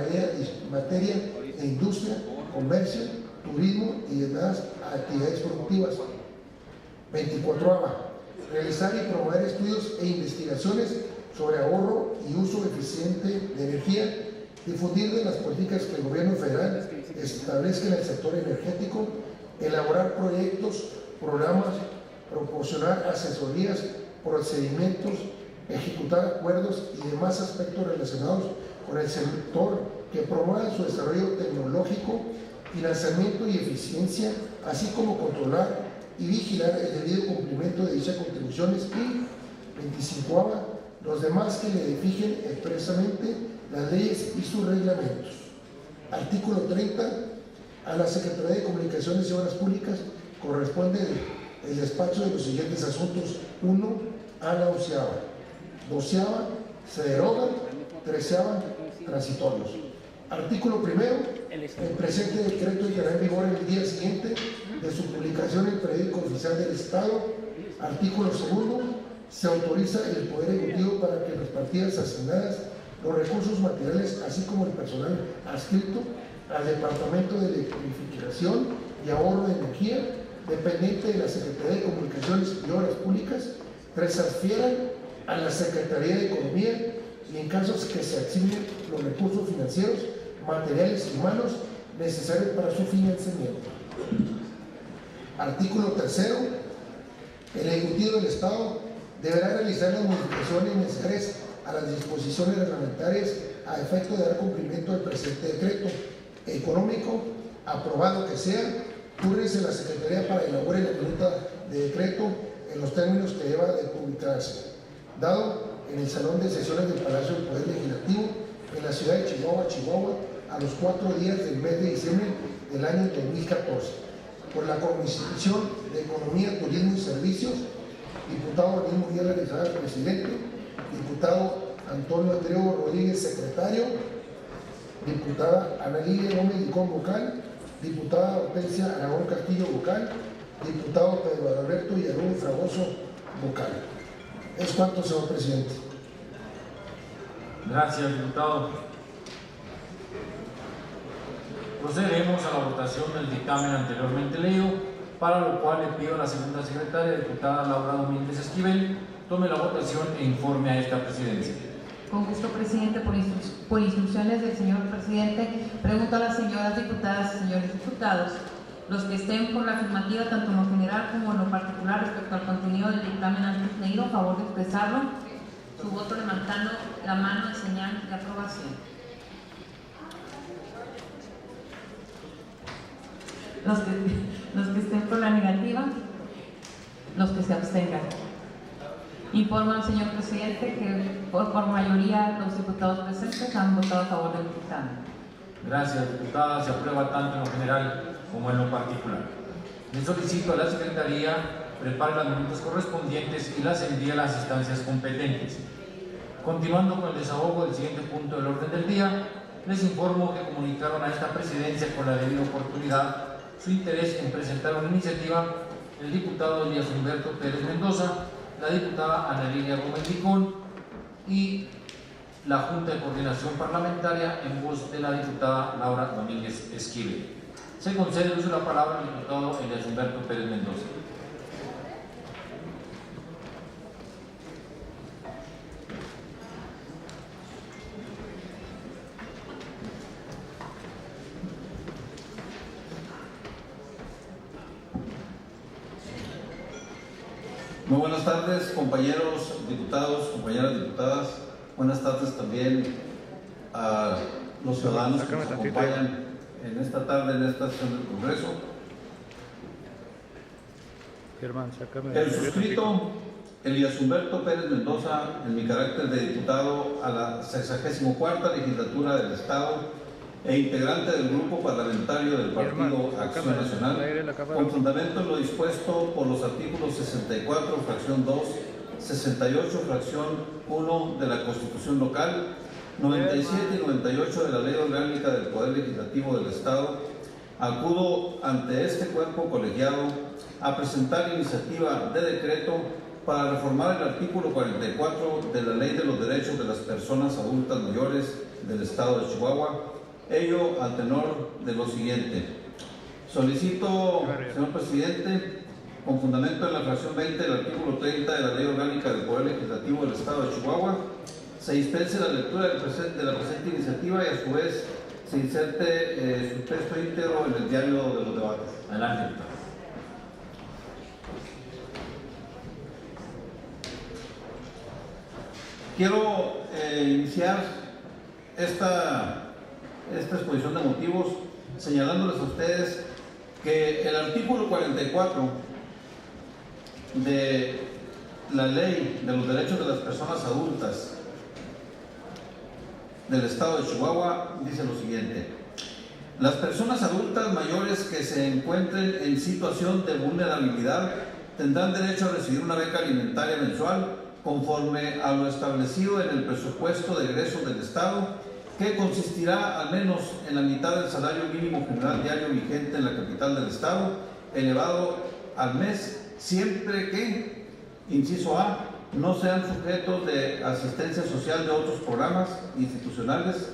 materia de industria, comercio, turismo y demás actividades productivas. 24. Realizar y promover estudios e investigaciones sobre ahorro y uso eficiente de energía, difundir de las políticas que el gobierno federal establezca en el sector energético, elaborar proyectos, programas, proporcionar asesorías, procedimientos, ejecutar acuerdos y demás aspectos relacionados con el sector que promuevan su desarrollo tecnológico, financiamiento y eficiencia, así como controlar y vigilar el debido cumplimiento de dichas contribuciones. Y 25. Los demás que le fijen expresamente las leyes y sus reglamentos. Artículo 30. A la Secretaría de Comunicaciones y Obras Públicas corresponde el despacho de los siguientes asuntos. 1. A la 11ª. 12ª. Se derogan. 13ª. Transitorios. Artículo 1. El presente decreto entrará en vigor el día siguiente de su publicación en el Periódico Oficial del Estado. Artículo 2. Se autoriza el Poder Ejecutivo para que las partidas asignadas, los recursos materiales, así como el personal adscrito al Departamento de Electrificación y Ahorro de Energía, dependiente de la Secretaría de Comunicaciones y Obras Públicas, transfieran a la Secretaría de Economía, y en casos que se asignen los recursos financieros, materiales y humanos necesarios para su financiamiento. Artículo 3. El Ejecutivo del Estado deberá realizar las modificaciones necesarias a las disposiciones reglamentarias a efecto de dar cumplimiento al presente decreto económico, aprobado que sea, túrnese la Secretaría para elaborar la minuta de decreto en los términos que deba de publicarse, dado en el Salón de Sesiones del Palacio del Poder Legislativo, en la ciudad de Chihuahua, a los 4 días del mes de diciembre del año 2014. Por la Comisión de Economía, Turismo y Servicios, diputado Daniel Muriel Arizada, presidente; diputado Antonio Andreu Rodríguez, secretario; diputada Ana Lilia Gómez Licón, vocal; diputada Hortensia Aragón Castillo, vocal; diputado Pedro Alberto Villarruel Fragoso, vocal. Es cuanto, señor presidente. Gracias, diputado. Procederemos a la votación del dictamen anteriormente leído, para lo cual le pido a la segunda secretaria, diputada Laura Domínguez Esquivel, tome la votación e informe a esta presidencia. Con gusto, presidente. Por instrucciones del señor presidente, pregunto a las señoras diputadas y señores diputados, los que estén por la afirmativa, tanto en lo general como en lo particular, respecto al contenido del dictamen antes leído, a favor de expresarlo, su voto levantando la mano en señal de aprobación. Los que estén por la negativa, los que se abstengan. Informo al señor presidente que por mayoría los diputados presentes han votado a favor del dictamen. Gracias, diputada. Se aprueba tanto en lo general como en lo particular. Le solicito a la Secretaría prepare las minutas correspondientes y las envíe a las instancias competentes. Continuando con el desahogo del siguiente punto del orden del día, les informo que comunicaron a esta presidencia con la debida oportunidad su interés en presentar una iniciativa el diputado Elías Humberto Pérez Mendoza, la diputada Ana Lilia Gómez Licón y la Junta de Coordinación Parlamentaria en voz de la diputada Laura Domínguez Esquivel. Se concede el uso de la palabra al diputado Elías Humberto Pérez Mendoza. Muy buenas tardes, compañeros diputados, compañeras diputadas. Buenas tardes también a los ciudadanos que nos acompañan en esta tarde, en esta sesión del Congreso. El suscrito Elías Humberto Pérez Mendoza, en mi carácter de diputado a la 64ª legislatura del Estado e integrante del grupo parlamentario del Partido Acción Nacional, con fundamento en lo dispuesto por los artículos 64, fracción 2, 68, fracción 1 de la Constitución local, 97 y 98 de la Ley Orgánica del Poder Legislativo del Estado, acudo ante este cuerpo colegiado a presentar iniciativa de decreto para reformar el artículo 44 de la Ley de los Derechos de las Personas Adultas Mayores del Estado de Chihuahua, ello al tenor de lo siguiente. Solicito, señor presidente, con fundamento en la fracción 20 del artículo 30 de la Ley Orgánica del Poder Legislativo del Estado de Chihuahua, se dispense la lectura de la presente iniciativa y a su vez se inserte su texto íntegro en el diario de los debates. Adelante. Quiero iniciar esta exposición de motivos señalándoles a ustedes que el artículo 44 de la Ley de los Derechos de las Personas Adultas del Estado de Chihuahua dice lo siguiente: las personas adultas mayores que se encuentren en situación de vulnerabilidad tendrán derecho a recibir una beca alimentaria mensual conforme a lo establecido en el presupuesto de egresos del Estado, que consistirá al menos en la mitad del salario mínimo general diario vigente en la capital del Estado, elevado al mes, siempre que, inciso A, no sean sujetos de asistencia social de otros programas institucionales,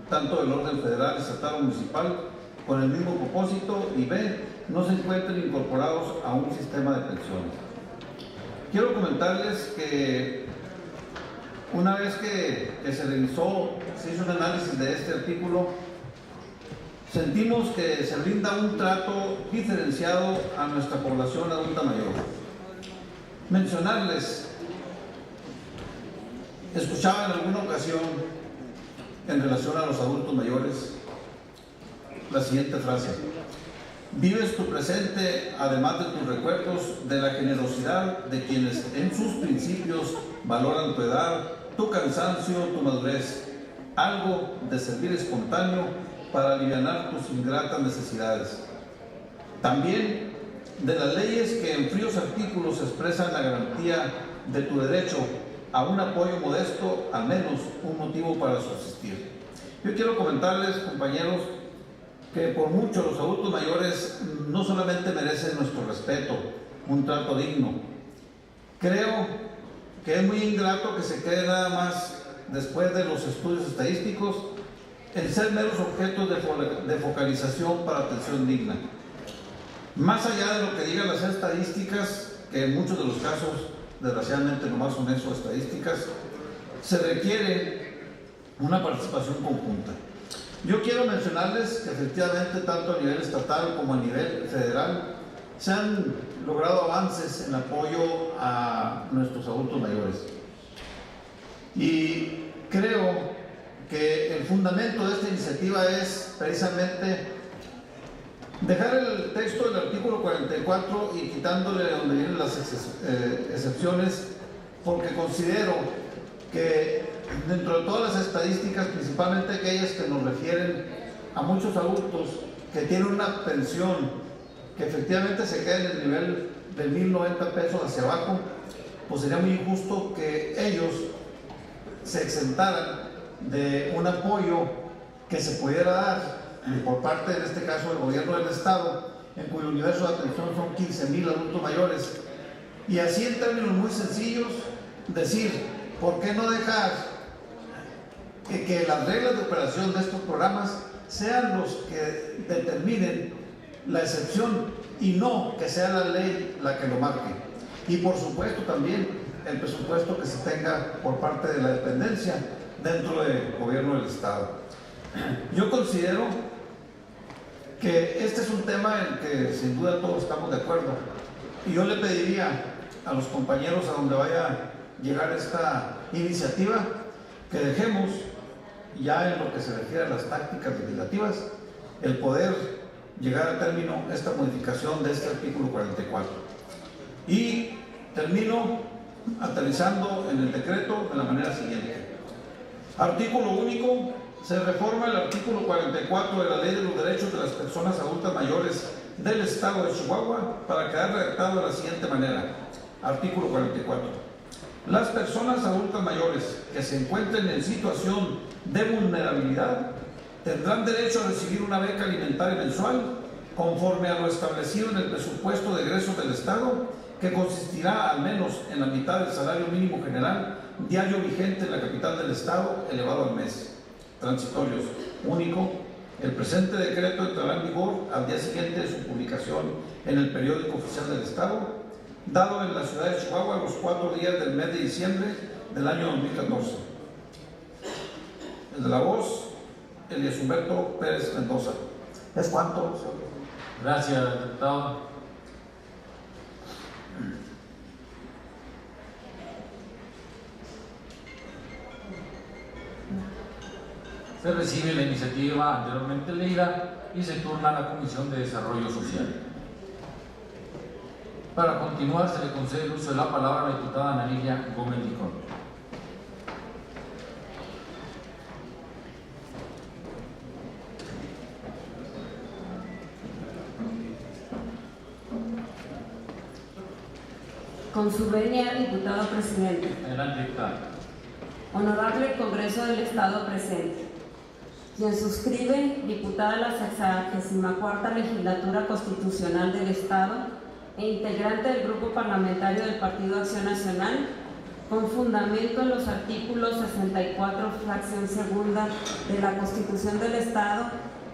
tanto del orden federal, estatal o municipal, con el mismo propósito, y B, no se encuentren incorporados a un sistema de pensiones. Quiero comentarles que una vez que se hizo un análisis de este artículo, sentimos que se brinda un trato diferenciado a nuestra población adulta mayor. Mencionarles, escuchaba en alguna ocasión en relación a los adultos mayores la siguiente frase: vives tu presente además de tus recuerdos de la generosidad de quienes en sus principios valoran tu edad, tu cansancio, tu madurez, algo de servir espontáneo para aliviar tus ingratas necesidades. También de las leyes que en fríos artículos expresan la garantía de tu derecho a un apoyo modesto, al menos un motivo para subsistir. Yo quiero comentarles, compañeros, que por mucho los adultos mayores no solamente merecen nuestro respeto, un trato digno. Creo que es muy ingrato que se quede nada más, después de los estudios estadísticos, en ser meros objetos de focalización para atención digna. Más allá de lo que digan las estadísticas, que en muchos de los casos, desgraciadamente, nomás son eso, estadísticas, se requiere una participación conjunta. Yo quiero mencionarles que efectivamente, tanto a nivel estatal como a nivel federal, se han logrado avances en apoyo a nuestros adultos mayores. Y creo que el fundamento de esta iniciativa es precisamente dejar el texto del artículo 44 y quitándole donde vienen las excepciones, porque considero que dentro de todas las estadísticas, principalmente aquellas que nos refieren a muchos adultos que tienen una pensión que efectivamente se queda en el nivel de 1,090 pesos hacia abajo, pues sería muy injusto que ellos se exentaran de un apoyo que se pudiera dar por parte, en este caso, del gobierno del Estado, en cuyo universo de atención son 15,000 adultos mayores. Y así, en términos muy sencillos, decir, ¿por qué no dejar que las reglas de operación de estos programas sean los que determinen la excepción y no que sea la ley la que lo marque? Y por supuesto también el presupuesto que se tenga por parte de la dependencia dentro del gobierno del Estado. Yo considero que este es un tema en que sin duda todos estamos de acuerdo, y yo le pediría a los compañeros a donde vaya a llegar esta iniciativa que dejemos ya en lo que se refiere a las tácticas legislativas, el poder llegar a término esta modificación de este artículo 44. Y termino aterrizando en el decreto de la manera siguiente. Artículo único. Se reforma el artículo 44 de la Ley de los Derechos de las Personas Adultas Mayores del Estado de Chihuahua para quedar redactado de la siguiente manera. Artículo 44. Las personas adultas mayores que se encuentren en situación de vulnerabilidad tendrán derecho a recibir una beca alimentaria mensual conforme a lo establecido en el presupuesto de egresos del Estado, que consistirá al menos en la mitad del salario mínimo general diario vigente en la capital del Estado, elevado al mes. Transitorios. Único. El presente decreto entrará en vigor al día siguiente de su publicación en el periódico oficial del Estado, dado en la ciudad de Chihuahua los 4 días del mes de diciembre del año 2014. El de la voz, Elías Humberto Pérez Mendoza. ¿Es cuánto? Gracias, diputado. Se recibe la iniciativa anteriormente leída y se turna a la Comisión de Desarrollo Social. Para continuar, se le concede el uso de la palabra a la diputada Ana Lilia Gómez Licón. Con su venia, diputado presidente. Adelante, diputada. Honorable Congreso del Estado presente. Quien suscribe, diputada de la 64ª Legislatura Constitucional del Estado e integrante del Grupo Parlamentario del Partido Acción Nacional, con fundamento en los artículos 64, fracción segunda de la Constitución del Estado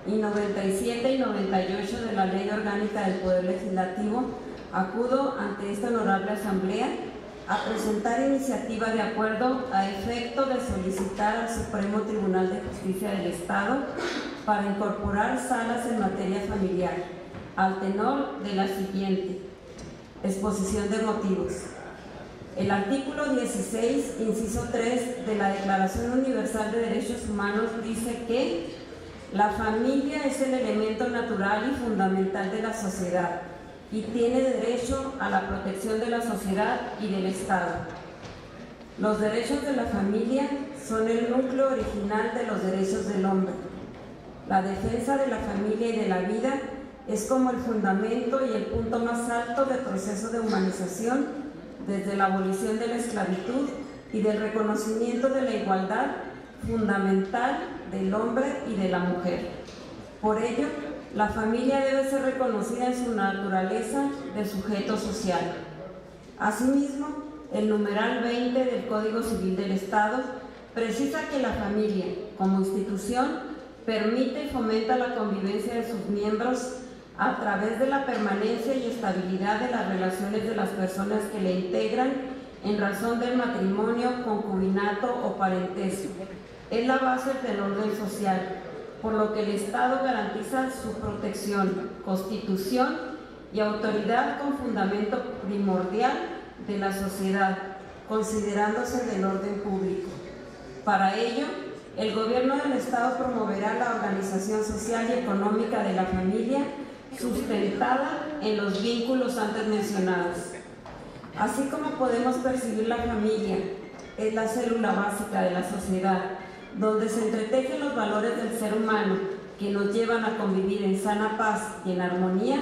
y 97 y 98 de la Ley Orgánica del Poder Legislativo, acudo ante esta honorable Asamblea a presentar iniciativa de acuerdo a efecto de solicitar al Supremo Tribunal de Justicia del Estado para incorporar salas en materia familiar, al tenor de la siguiente exposición de motivos. El artículo 16, inciso 3 de la Declaración Universal de Derechos Humanos dice que la familia es el elemento natural y fundamental de la sociedad y tiene derecho a la protección de la sociedad y del Estado. Los derechos de la familia son el núcleo original de los derechos del hombre. La defensa de la familia y de la vida es como el fundamento y el punto más alto del proceso de humanización desde la abolición de la esclavitud y del reconocimiento de la igualdad fundamental del hombre y de la mujer. Por ello, la familia debe ser reconocida en su naturaleza de sujeto social. Asimismo, el numeral 20 del Código Civil del Estado precisa que la familia, como institución, permite y fomenta la convivencia de sus miembros a través de la permanencia y estabilidad de las relaciones de las personas que le integran en razón del matrimonio, concubinato o parentesco. Es la base del orden social, por lo que el Estado garantiza su protección, constitución y autoridad con fundamento primordial de la sociedad, considerándose del orden público. Para ello, el Gobierno del Estado promoverá la organización social y económica de la familia sustentada en los vínculos antes mencionados. Así como podemos percibir la familia, es la célula básica de la sociedad, donde se entretejen los valores del ser humano que nos llevan a convivir en sana paz y en armonía.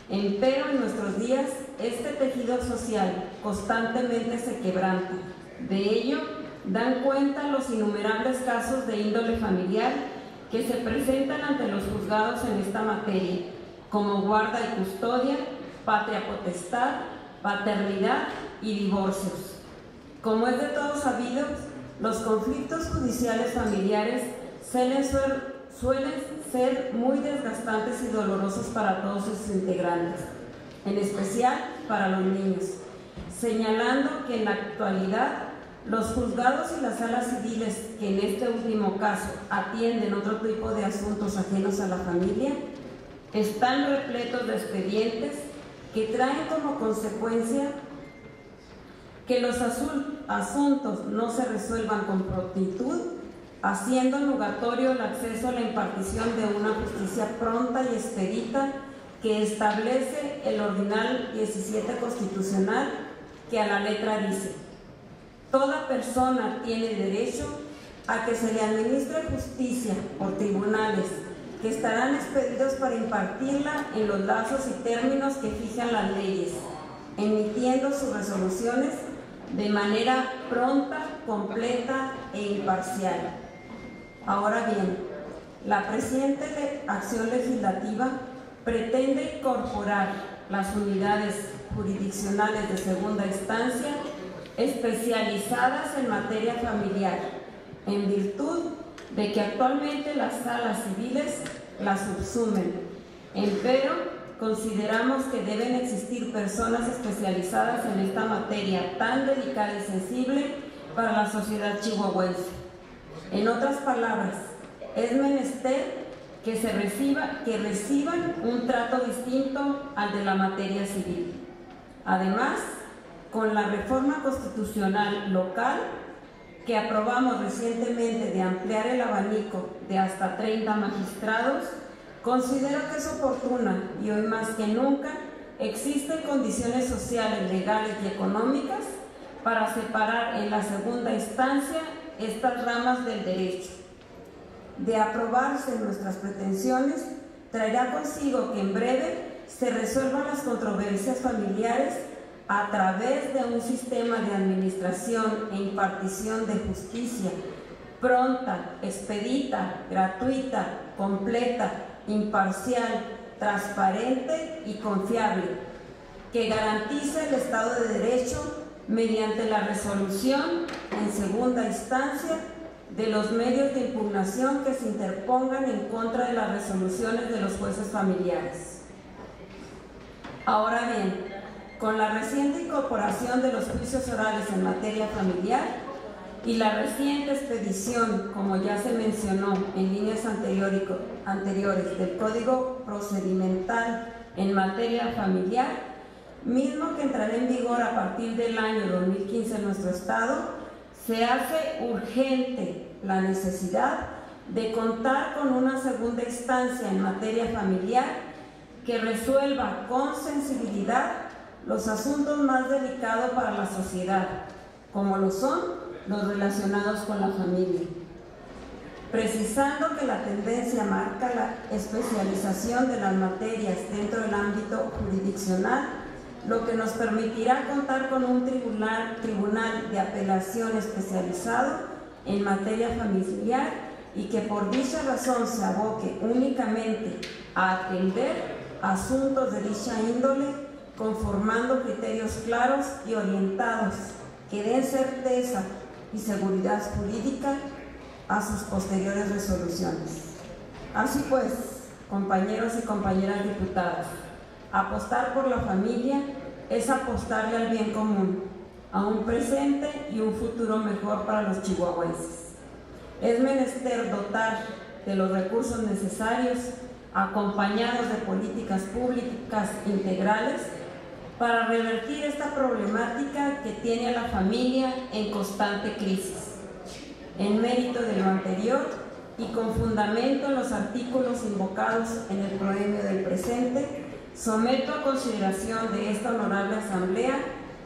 Empero en nuestros días este tejido social constantemente se quebranta. De ello dan cuenta los innumerables casos de índole familiar que se presentan ante los juzgados en esta materia, como guarda y custodia, patria potestad, paternidad y divorcios. Como es de todos sabido, los conflictos judiciales familiares suelen ser muy desgastantes y dolorosos para todos sus integrantes, en especial para los niños, señalando que en la actualidad los juzgados y las salas civiles que en este último caso atienden otro tipo de asuntos ajenos a la familia están repletos de expedientes que traen como consecuencia que los asuntos no se resuelvan con prontitud haciendo nugatorio el acceso a la impartición de una justicia pronta y expedita que establece el ordinal 17 constitucional, que a la letra dice: toda persona tiene derecho a que se le administre justicia por tribunales que estarán expedidos para impartirla en los lazos y términos que fijan las leyes, emitiendo sus resoluciones de manera pronta, completa e imparcial. Ahora bien, la presente acción legislativa pretende incorporar las unidades jurisdiccionales de segunda instancia especializadas en materia familiar, en virtud de que actualmente las salas civiles las subsumen. Empero, consideramos que deben existir personas especializadas en esta materia tan delicada y sensible para la sociedad chihuahuense. En otras palabras, es menester que reciban un trato distinto al de la materia civil. Además, con la reforma constitucional local que aprobamos recientemente de ampliar el abanico de hasta 30 magistrados, considero que es oportuna y hoy más que nunca existen condiciones sociales, legales y económicas para separar en la segunda instancia estas ramas del derecho. De aprobarse nuestras pretensiones, traerá consigo que en breve se resuelvan las controversias familiares a través de un sistema de administración e impartición de justicia pronta, expedita, gratuita, completa, imparcial, transparente y confiable, que garantice el Estado de Derecho mediante la resolución en segunda instancia de los medios de impugnación que se interpongan en contra de las resoluciones de los jueces familiares. Ahora bien, con la reciente incorporación de los juicios orales en materia familiar y la reciente expedición, como ya se mencionó en líneas anteriores, del Código Procedimental en materia familiar, mismo que entrará en vigor a partir del año 2015 en nuestro Estado, se hace urgente la necesidad de contar con una segunda instancia en materia familiar que resuelva con sensibilidad los asuntos más delicados para la sociedad, como lo son los relacionados con la familia. Precisando que la tendencia marca la especialización de las materias dentro del ámbito jurisdiccional, lo que nos permitirá contar con un tribunal de apelación especializado en materia familiar y que por dicha razón se aboque únicamente a atender asuntos de dicha índole, conformando criterios claros y orientados que den certeza y seguridad jurídica a sus posteriores resoluciones. Así pues, compañeros y compañeras diputadas, apostar por la familia es apostarle al bien común, a un presente y un futuro mejor para los chihuahuenses. Es menester dotar de los recursos necesarios, acompañados de políticas públicas integrales, para revertir esta problemática que tiene a la familia en constante crisis. En mérito de lo anterior y con fundamento en los artículos invocados en el proemio del presente, someto a consideración de esta honorable Asamblea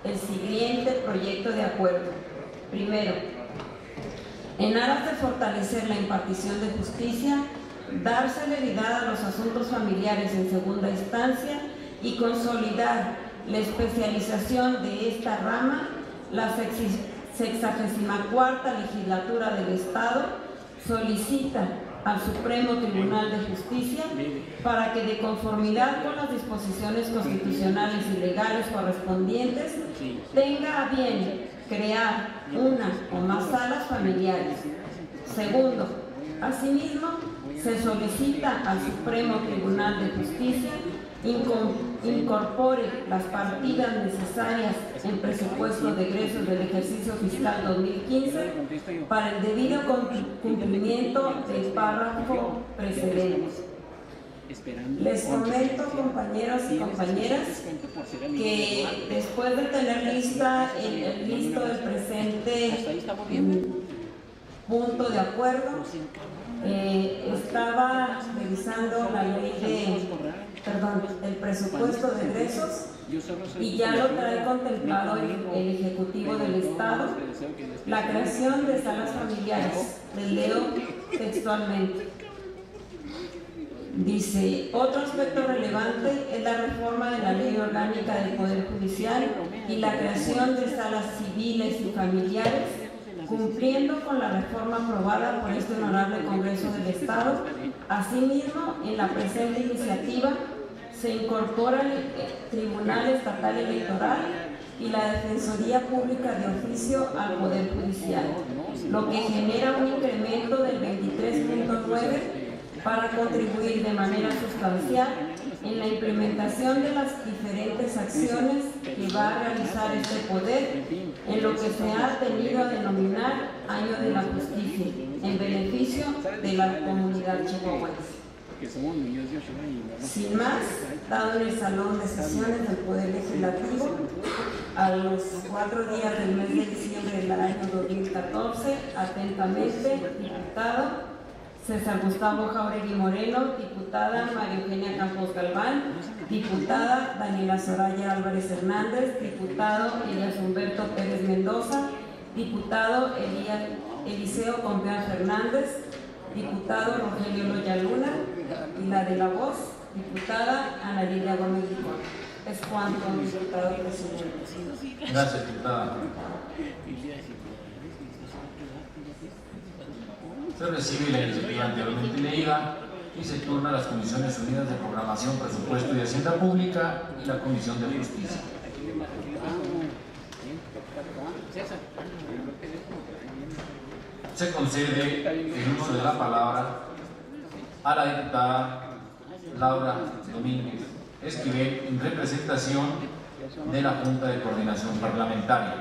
el siguiente proyecto de acuerdo. Primero, en aras de fortalecer la impartición de justicia, dar celeridad a los asuntos familiares en segunda instancia y consolidar la especialización de esta rama, la 64ª Legislatura del Estado solicita al Supremo Tribunal de Justicia para que, de conformidad con las disposiciones constitucionales y legales correspondientes, tenga a bien crear una o más salas familiares. Segundo, asimismo, se solicita al Supremo Tribunal de Justicia incorpore las partidas necesarias en presupuesto de egresos del ejercicio fiscal 2015 para el debido cumplimiento del párrafo precedente. Les comento, compañeros y compañeras, que después de tener listo el presente punto de acuerdo. Estaba revisando la ley el presupuesto de egresos y ya lo trae contemplado el Ejecutivo del Estado, la creación de salas familiares. Les leo textualmente. Dice, otro aspecto relevante es la reforma de la Ley Orgánica del Poder Judicial y la creación de salas civiles y familiares, cumpliendo con la reforma aprobada por este honorable Congreso del Estado. Asimismo, en la presente iniciativa se incorpora el Tribunal Estatal Electoral y la Defensoría Pública de Oficio al Poder Judicial, lo que genera un incremento del 23.9 para contribuir de manera sustancial en la implementación de las diferentes acciones que va a realizar este poder en lo que se ha tenido a denominar Año de la Justicia, en beneficio de la comunidad chihuahuense. Sin más, dado en el Salón de Sesiones del Poder Legislativo, a los 4 días del mes de diciembre del año 2014, atentamente, diputado César Gustavo Jáuregui Moreno, diputada María Eugenia Campos Galván, diputada Daniela Soraya Álvarez Hernández, diputado Elías Humberto Pérez Mendoza, diputado Eliseo Pompeán Fernández, diputado Rogelio Loya Luna y la de la voz, diputada Ana Lilia Gómez Licón. Es cuanto, diputado presidente. Gracias, diputada. Se recibe la iniciativa anteriormente leída y se turna a las Comisiones Unidas de Programación, Presupuesto y Hacienda Pública y la Comisión de Justicia. Se concede el uso de la palabra a la diputada Laura Domínguez Esquivel en representación de la Junta de Coordinación Parlamentaria.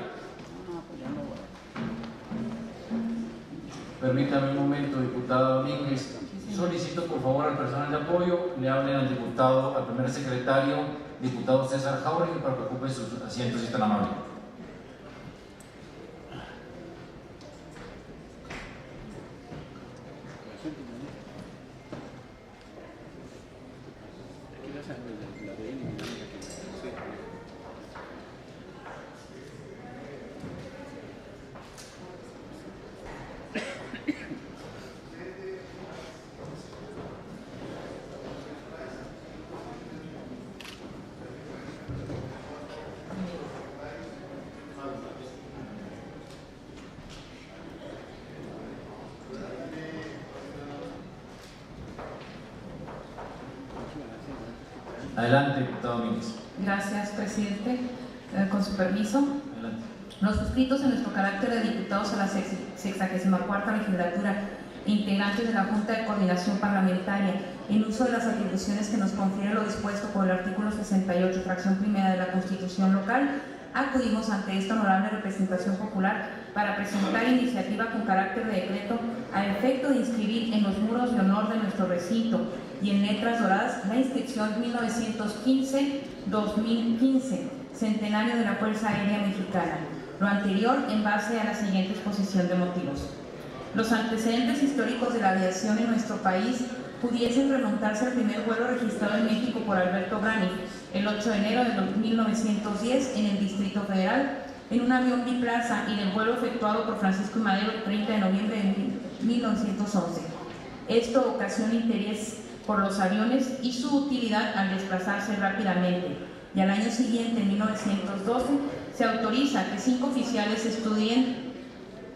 Permítame un momento, diputada Domínguez. Solicito por favor al personal de apoyo le hablen al diputado, al primer secretario, diputado César Jáuregui, para que ocupe sus asientos si están amables. Adelante, diputado Domínguez. Gracias, presidente. Con su permiso. Adelante. Los suscritos en nuestro carácter de diputados a la 64ª legislatura e integrantes de la Junta de Coordinación Parlamentaria, en uso de las atribuciones que nos confiere lo dispuesto por el artículo 68, fracción primera de la Constitución local, acudimos ante esta honorable representación popular para presentar iniciativa con carácter de decreto a efecto de inscribir en los muros de honor de nuestro recinto y en letras doradas la inscripción 1915-2015, centenario de la Fuerza Aérea Mexicana. Lo anterior en base a la siguiente exposición de motivos. Los antecedentes históricos de la aviación en nuestro país pudiesen remontarse al primer vuelo registrado en México por Alberto Brani, el 8 de enero de 1910 en el Distrito Federal, en un avión biplaza, y del vuelo efectuado por Francisco I. Madero el 30 de noviembre de 1911. Esto ocasiona interés por los aviones y su utilidad al desplazarse rápidamente, y al año siguiente, en 1912, se autoriza que 5 oficiales estudien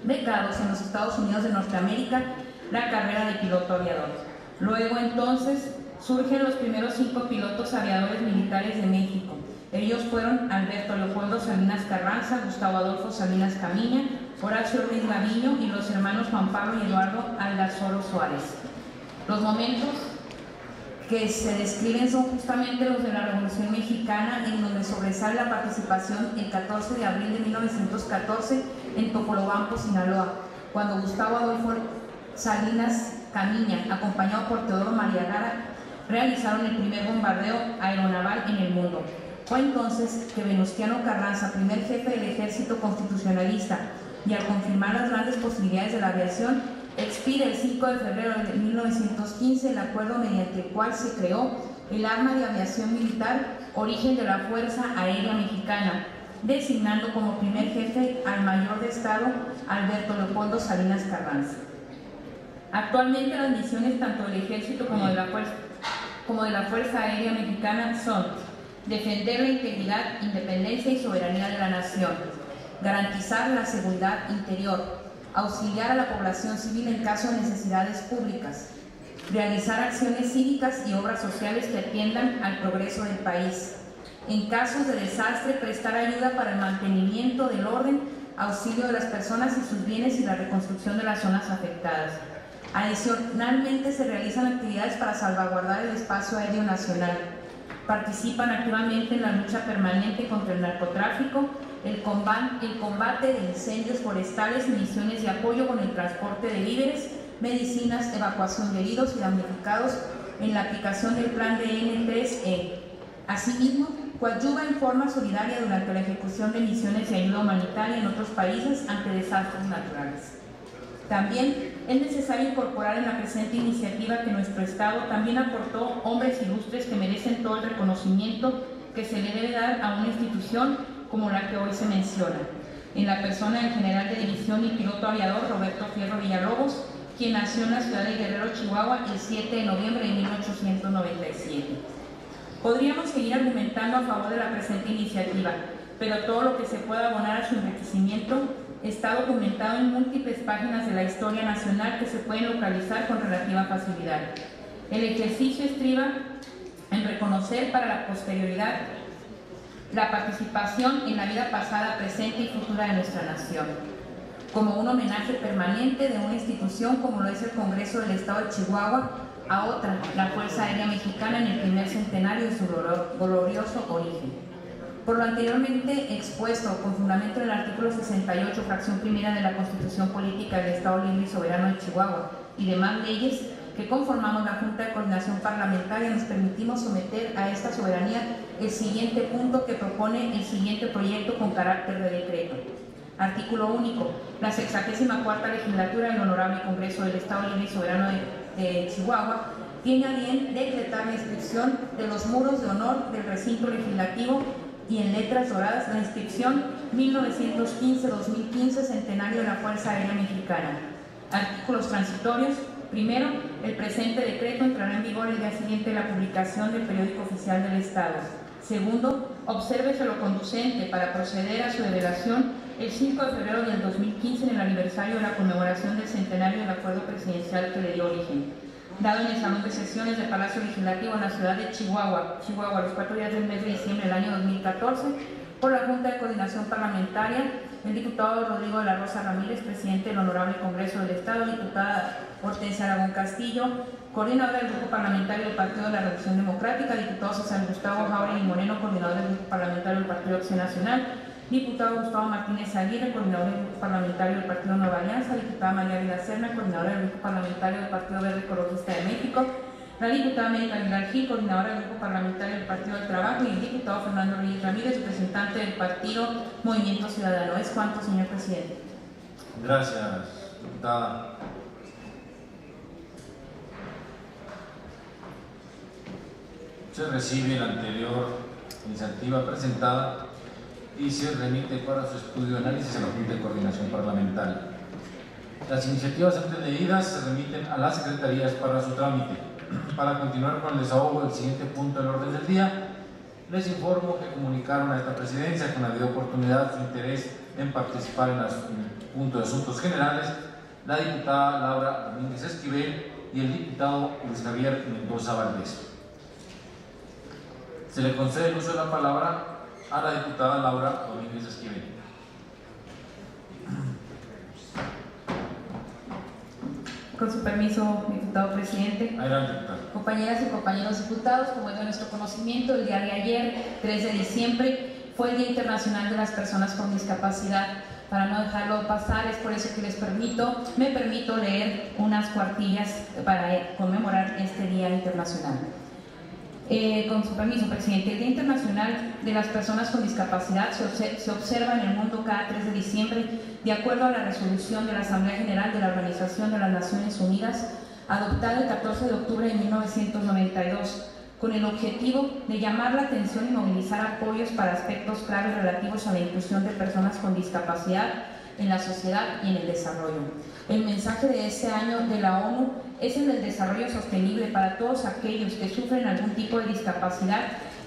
becados en los Estados Unidos de Norteamérica la carrera de piloto aviador. Luego entonces surgen los primeros 5 pilotos aviadores militares de México. Ellos fueron Alberto Leopoldo Salinas Carranza, Gustavo Adolfo Salinas Camiña, Horacio Ruiz Gaviño y los hermanos Juan Pablo y Eduardo Aldazoro Suárez. Los momentos que se describen son justamente los de la Revolución Mexicana, en donde sobresale la participación el 14 de abril de 1914 en Topolobampo, Sinaloa, cuando Gustavo Adolfo Salinas Camiña, acompañado por Teodoro Mariagara, realizaron el primer bombardeo aeronaval en el mundo. Fue entonces que Venustiano Carranza, primer jefe del ejército constitucionalista, y al confirmar las grandes posibilidades de la aviación, expide el 5 de febrero de 1915 el acuerdo mediante el cual se creó el arma de aviación militar, origen de la Fuerza Aérea Mexicana, designando como primer jefe al mayor de Estado Alberto Leopoldo Salinas Carranza. Actualmente las misiones tanto del Ejército como de la Fuerza Aérea Mexicana son defender la integridad, independencia y soberanía de la nación, garantizar la seguridad interior, auxiliar a la población civil en caso de necesidades públicas, realizar acciones cívicas y obras sociales que atiendan al progreso del país. En casos de desastre, prestar ayuda para el mantenimiento del orden, auxilio de las personas y sus bienes y la reconstrucción de las zonas afectadas. Adicionalmente, se realizan actividades para salvaguardar el espacio aéreo nacional. Participan activamente en la lucha permanente contra el narcotráfico, el combate de incendios forestales y misiones de apoyo con el transporte de víveres, medicinas, evacuación de heridos y damnificados en la aplicación del plan de N3E. Asimismo, coadyuva en forma solidaria durante la ejecución de misiones de ayuda humanitaria en otros países ante desastres naturales. También es necesario incorporar en la presente iniciativa que nuestro Estado también aportó hombres ilustres que merecen todo el reconocimiento que se le debe dar a una institución como la que hoy se menciona, en la persona del general de división y piloto aviador Roberto Fierro Villalobos, quien nació en la ciudad de Guerrero, Chihuahua, el 7 de noviembre de 1897. Podríamos seguir argumentando a favor de la presente iniciativa, pero todo lo que se pueda abonar a su enriquecimiento está documentado en múltiples páginas de la historia nacional que se pueden localizar con relativa facilidad. El ejercicio estriba en reconocer para la posterioridad la participación en la vida pasada, presente y futura de nuestra nación, como un homenaje permanente de una institución como lo es el Congreso del Estado de Chihuahua a otra, la Fuerza Aérea Mexicana, en el primer centenario de su glorioso origen. Por lo anteriormente expuesto, con fundamento en el artículo 68, fracción primera de la Constitución Política del Estado Libre y Soberano de Chihuahua y demás leyes que conformamos la Junta de Coordinación Parlamentaria, nos permitimos someter a esta soberanía el siguiente punto que propone el siguiente proyecto con carácter de decreto. Artículo único. La 64ª legislatura del Honorable Congreso del Estado Libre y Soberano de Chihuahua tiene a bien decretar la inscripción de los muros de honor del recinto legislativo y en letras doradas la inscripción 1915-2015 Centenario de la Fuerza Aérea Mexicana. Artículos transitorios. Primero, el presente decreto entrará en vigor el día siguiente de la publicación del Periódico Oficial del Estado. Segundo, obsérvese lo conducente para proceder a su develación el 5 de febrero del 2015 en el aniversario de la conmemoración del centenario del acuerdo presidencial que le dio origen, dado en el Salón de Sesiones del Palacio Legislativo en la ciudad de Chihuahua, los 4 días del mes de diciembre del año 2014, por la Junta de Coordinación Parlamentaria, el diputado Rodrigo de la Rosa Ramírez, presidente del Honorable Congreso del Estado, diputada Hortensia Aragón Castillo, coordinadora del Grupo Parlamentario del Partido de la Revolución Democrática, diputado César Gustavo Jauregui Moreno, coordinador del Grupo Parlamentario del Partido Acción Nacional, diputado Gustavo Martínez Aguirre, coordinador del Grupo Parlamentario del Partido Nueva Alianza, diputada María Ávila Serna, coordinadora del Grupo Parlamentario del Partido Verde Ecologista de México, la diputada América Aguilar Gil, coordinadora del Grupo Parlamentario del Partido del Trabajo, y el diputado Fernando Reyes Ramírez, representante del Partido Movimiento Ciudadano. ¿Es cuánto, señor presidente? Gracias, diputada. Se recibe la anterior iniciativa presentada y se remite para su estudio y análisis a la Junta de Coordinación Parlamentaria. Las iniciativas antes leídas se remiten a las secretarías para su trámite. Para continuar con el desahogo del siguiente punto del orden del día, les informo que comunicaron a esta presidencia con la debida oportunidad su interés en participar en el punto de asuntos generales la diputada Laura Domínguez Esquivel y el diputado Luis Javier Mendoza Valdés. Se le concede el uso de la palabra a la diputada Laura Domínguez Esquivel. Con su permiso, diputado presidente. Adelante, diputado. Compañeras y compañeros diputados, como es de nuestro conocimiento, el día de ayer, 3 de diciembre, fue el Día Internacional de las Personas con Discapacidad. Para no dejarlo pasar, es por eso que me permito leer unas cuartillas para conmemorar este Día Internacional. Con su permiso, presidente, el Día Internacional de las Personas con Discapacidad se observa en el mundo cada 3 de diciembre de acuerdo a la resolución de la Asamblea General de la Organización de las Naciones Unidas adoptada el 14 de octubre de 1992 con el objetivo de llamar la atención y movilizar apoyos para aspectos claves relativos a la inclusión de personas con discapacidad en la sociedad y en el desarrollo. El mensaje de este año de la ONU es el del desarrollo sostenible para todos aquellos que sufren algún tipo de discapacidad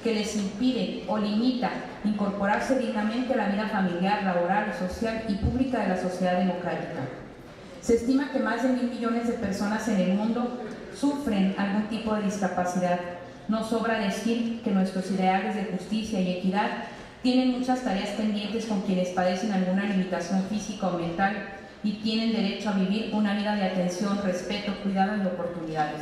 que les impide o limita incorporarse dignamente a la vida familiar, laboral, social y pública de la sociedad democrática. Se estima que más de 1.000 millones de personas en el mundo sufren algún tipo de discapacidad. No sobra decir que nuestros ideales de justicia y equidad tienen muchas tareas pendientes con quienes padecen alguna limitación física o mental y tienen derecho a vivir una vida de atención, respeto, cuidado y oportunidades.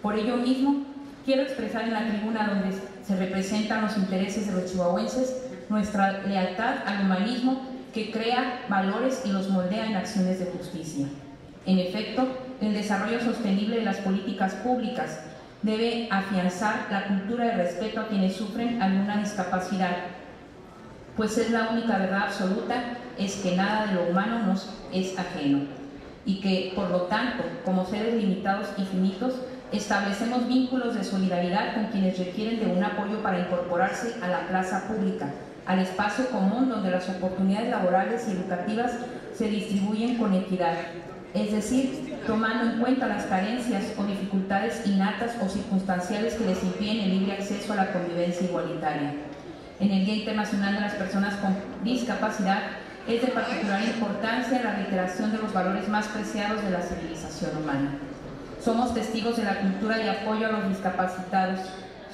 Por ello mismo, quiero expresar en la tribuna donde se representan los intereses de los chihuahuenses nuestra lealtad al humanismo que crea valores y los moldea en acciones de justicia. En efecto, el desarrollo sostenible de las políticas públicas debe afianzar la cultura de respeto a quienes sufren alguna discapacidad, pues es la única verdad absoluta, es que nada de lo humano nos es ajeno, y que, por lo tanto, como seres limitados y finitos, establecemos vínculos de solidaridad con quienes requieren de un apoyo para incorporarse a la plaza pública, al espacio común donde las oportunidades laborales y educativas se distribuyen con equidad, es decir, tomando en cuenta las carencias o dificultades innatas o circunstanciales que les impiden el libre acceso a la convivencia igualitaria. En el Día Internacional de las Personas con Discapacidad es de particular importancia la reiteración de los valores más preciados de la civilización humana. Somos testigos de la cultura de apoyo a los discapacitados.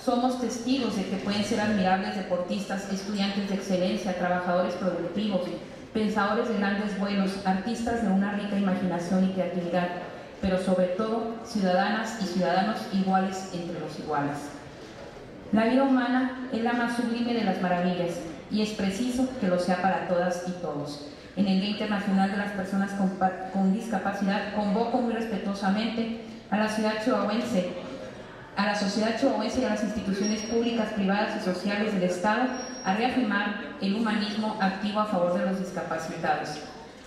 Somos testigos de que pueden ser admirables deportistas, estudiantes de excelencia, trabajadores productivos, pensadores de grandes vuelos, artistas de una rica imaginación y creatividad, pero sobre todo ciudadanas y ciudadanos iguales entre los iguales. La vida humana es la más sublime de las maravillas y es preciso que lo sea para todas y todos. En el Día Internacional de las Personas con Discapacidad convoco muy respetuosamente a la sociedad chihuahuense y a las instituciones públicas, privadas y sociales del Estado a reafirmar el humanismo activo a favor de los discapacitados.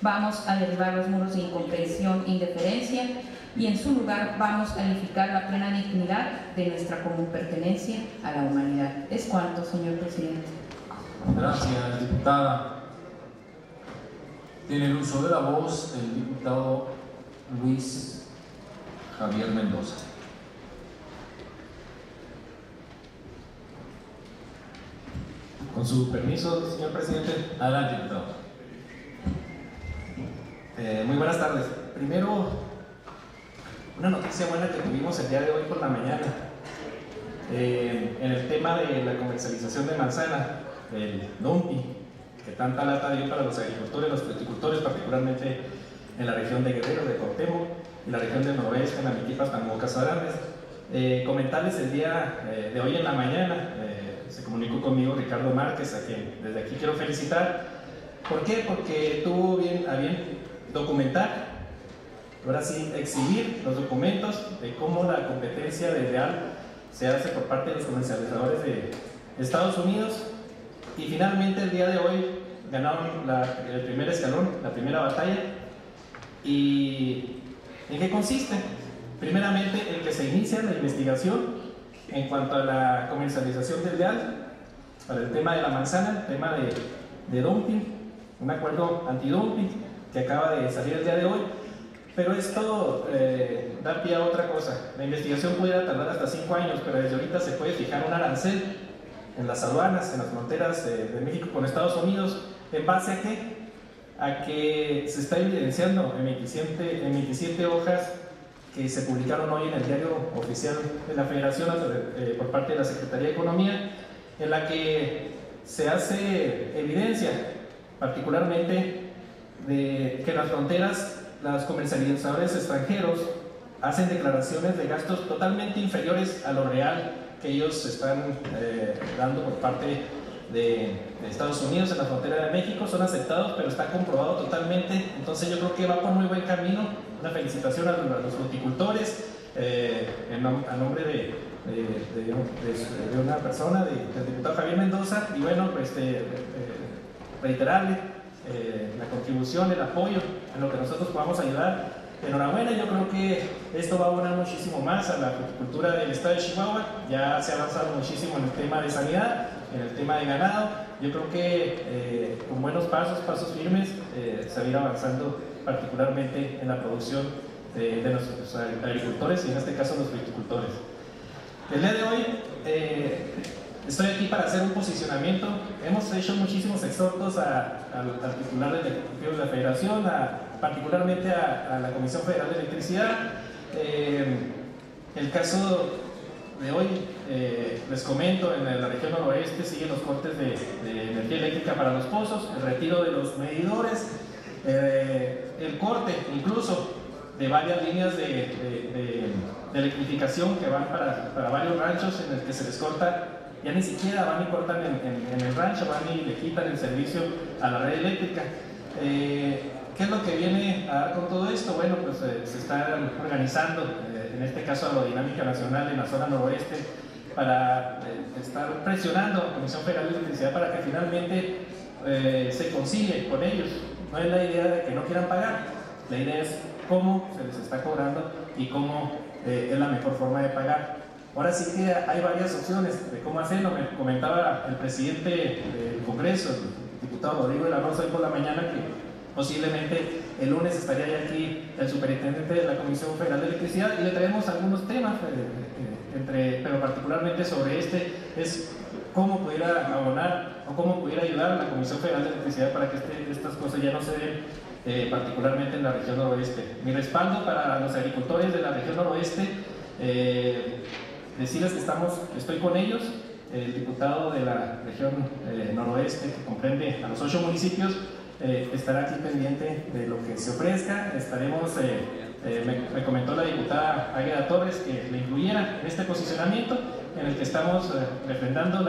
Vamos a derribar los muros de incomprensión e indiferencia y en su lugar vamos a edificar la plena dignidad de nuestra común pertenencia a la humanidad. Es cuanto, señor presidente. Gracias, diputada. Tiene el uso de la voz el diputado Luis Javier Mendoza. Con su permiso, señor presidente. Adelante, diputado. Muy buenas tardes. Primero, una noticia buena que tuvimos el día de hoy por la mañana. En el tema de la comercialización de manzana, el dumping, que tanta lata dio para los agricultores, los fruticultores, particularmente en la región de Guerrero, de Cuauhtémoc, y la región del noroeste, en Amitipas, Tamaucas, Grandes. Comentarles el día de hoy en la mañana, se comunicó conmigo Ricardo Márquez, a quien desde aquí quiero felicitar. ¿Por qué? Porque tuvo a bien documentar, ahora sí, exhibir los documentos de cómo la competencia desleal se hace por parte de los comercializadores de Estados Unidos, y finalmente el día de hoy ganaron el primer escalón, la primera batalla. ¿Y en qué consiste? Primeramente, el que se inicia la investigación en cuanto a la comercialización desleal para el tema de la manzana, el tema de dumping, un acuerdo antidumping que acaba de salir el día de hoy, pero esto da pie a otra cosa. La investigación pudiera tardar hasta 5 años, pero desde ahorita se puede fijar un arancel en las aduanas, en las fronteras de México con Estados Unidos. ¿En base a qué? A que se está evidenciando en 27 hojas que se publicaron hoy en el diario oficial de la Federación por parte de la Secretaría de Economía, en la que se hace evidencia particularmente de que en las fronteras los comercializadores extranjeros hacen declaraciones de gastos totalmente inferiores a lo real que ellos están dando por parte de Estados Unidos en la frontera de México. Son aceptados, pero está comprobado totalmente. Entonces yo creo que va por muy buen camino. Una felicitación a los fruticultores a nombre de una persona, del diputado Javier Mendoza, y bueno, pues reiterarle la contribución, el apoyo en lo que nosotros podamos ayudar. Enhorabuena, yo creo que esto va a abonar muchísimo más a la cultura del estado de Chihuahua. Ya se ha avanzado muchísimo en el tema de sanidad, en el tema de ganado. Yo creo que con buenos pasos firmes, se va a ir avanzando particularmente en la producción de nuestros agricultores y en este caso los viticultores. El día de hoy estoy aquí para hacer un posicionamiento. Hemos hecho muchísimos exhortos al titular del Ejecutivo de la Federación, particularmente a la Comisión Federal de Electricidad. El caso de hoy, les comento, en la región noroeste siguen los cortes de energía eléctrica para los pozos, el retiro de los medidores, el corte incluso de varias líneas de electrificación que van para varios ranchos en el que se les corta, ya ni siquiera van y cortan en el rancho, van y le quitan el servicio a la red eléctrica. ¿Qué es lo que viene a dar con todo esto? Bueno, pues se está organizando, en este caso Agrodinámica Nacional en la zona noroeste, para estar presionando a la Comisión Federal de Electricidad para que finalmente se concilie con ellos. No es la idea de que no quieran pagar, la idea es cómo se les está cobrando y cómo es la mejor forma de pagar. Ahora sí que hay varias opciones de cómo hacerlo. Me comentaba el presidente del Congreso, el diputado Rodrigo de la Rosa, hoy por la mañana, que posiblemente el lunes estaría ya aquí el superintendente de la Comisión Federal de Electricidad y le traemos algunos temas, pero particularmente sobre es cómo pudiera abonar o cómo pudiera ayudar a la Comisión Federal de Electricidad para que estas cosas ya no se den, particularmente en la región noroeste. Mi respaldo para los agricultores de la región noroeste, decirles que estoy con ellos. El diputado de la región noroeste, que comprende a los 8 municipios, estará aquí pendiente de lo que se ofrezca. Estaremos, me comentó la diputada Águeda Torres que le incluyera en este posicionamiento en el que estamos refrendando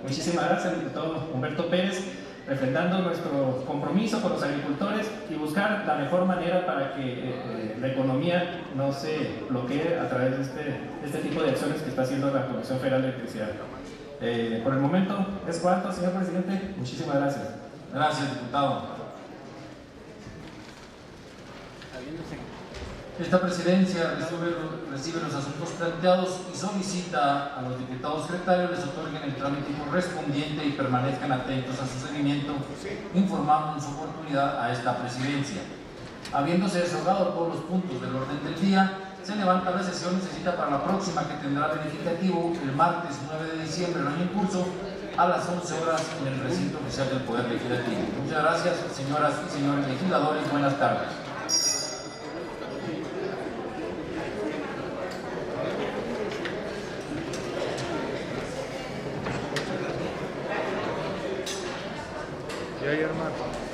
muchísimas gracias al diputado Humberto Pérez, refrendando nuestro compromiso con los agricultores y buscar la mejor manera para que la economía no se bloquee a través de este tipo de acciones que está haciendo la Comisión Federal de Electricidad. Por el momento es cuanto, señor presidente. Muchísimas gracias. Gracias, diputado. Esta presidencia recibe los asuntos planteados y solicita a los diputados secretarios les otorguen el trámite correspondiente y permanezcan atentos a su seguimiento, informando en su oportunidad a esta presidencia. Habiéndose desahogado todos los puntos del orden del día, se levanta la sesión y se cita para la próxima, que tendrá verificativo el martes 9 de diciembre del año en curso, a las 11 horas en el recinto oficial del Poder Legislativo. Muchas gracias, señoras y señores legisladores. Buenas tardes. Y ahí, hermano.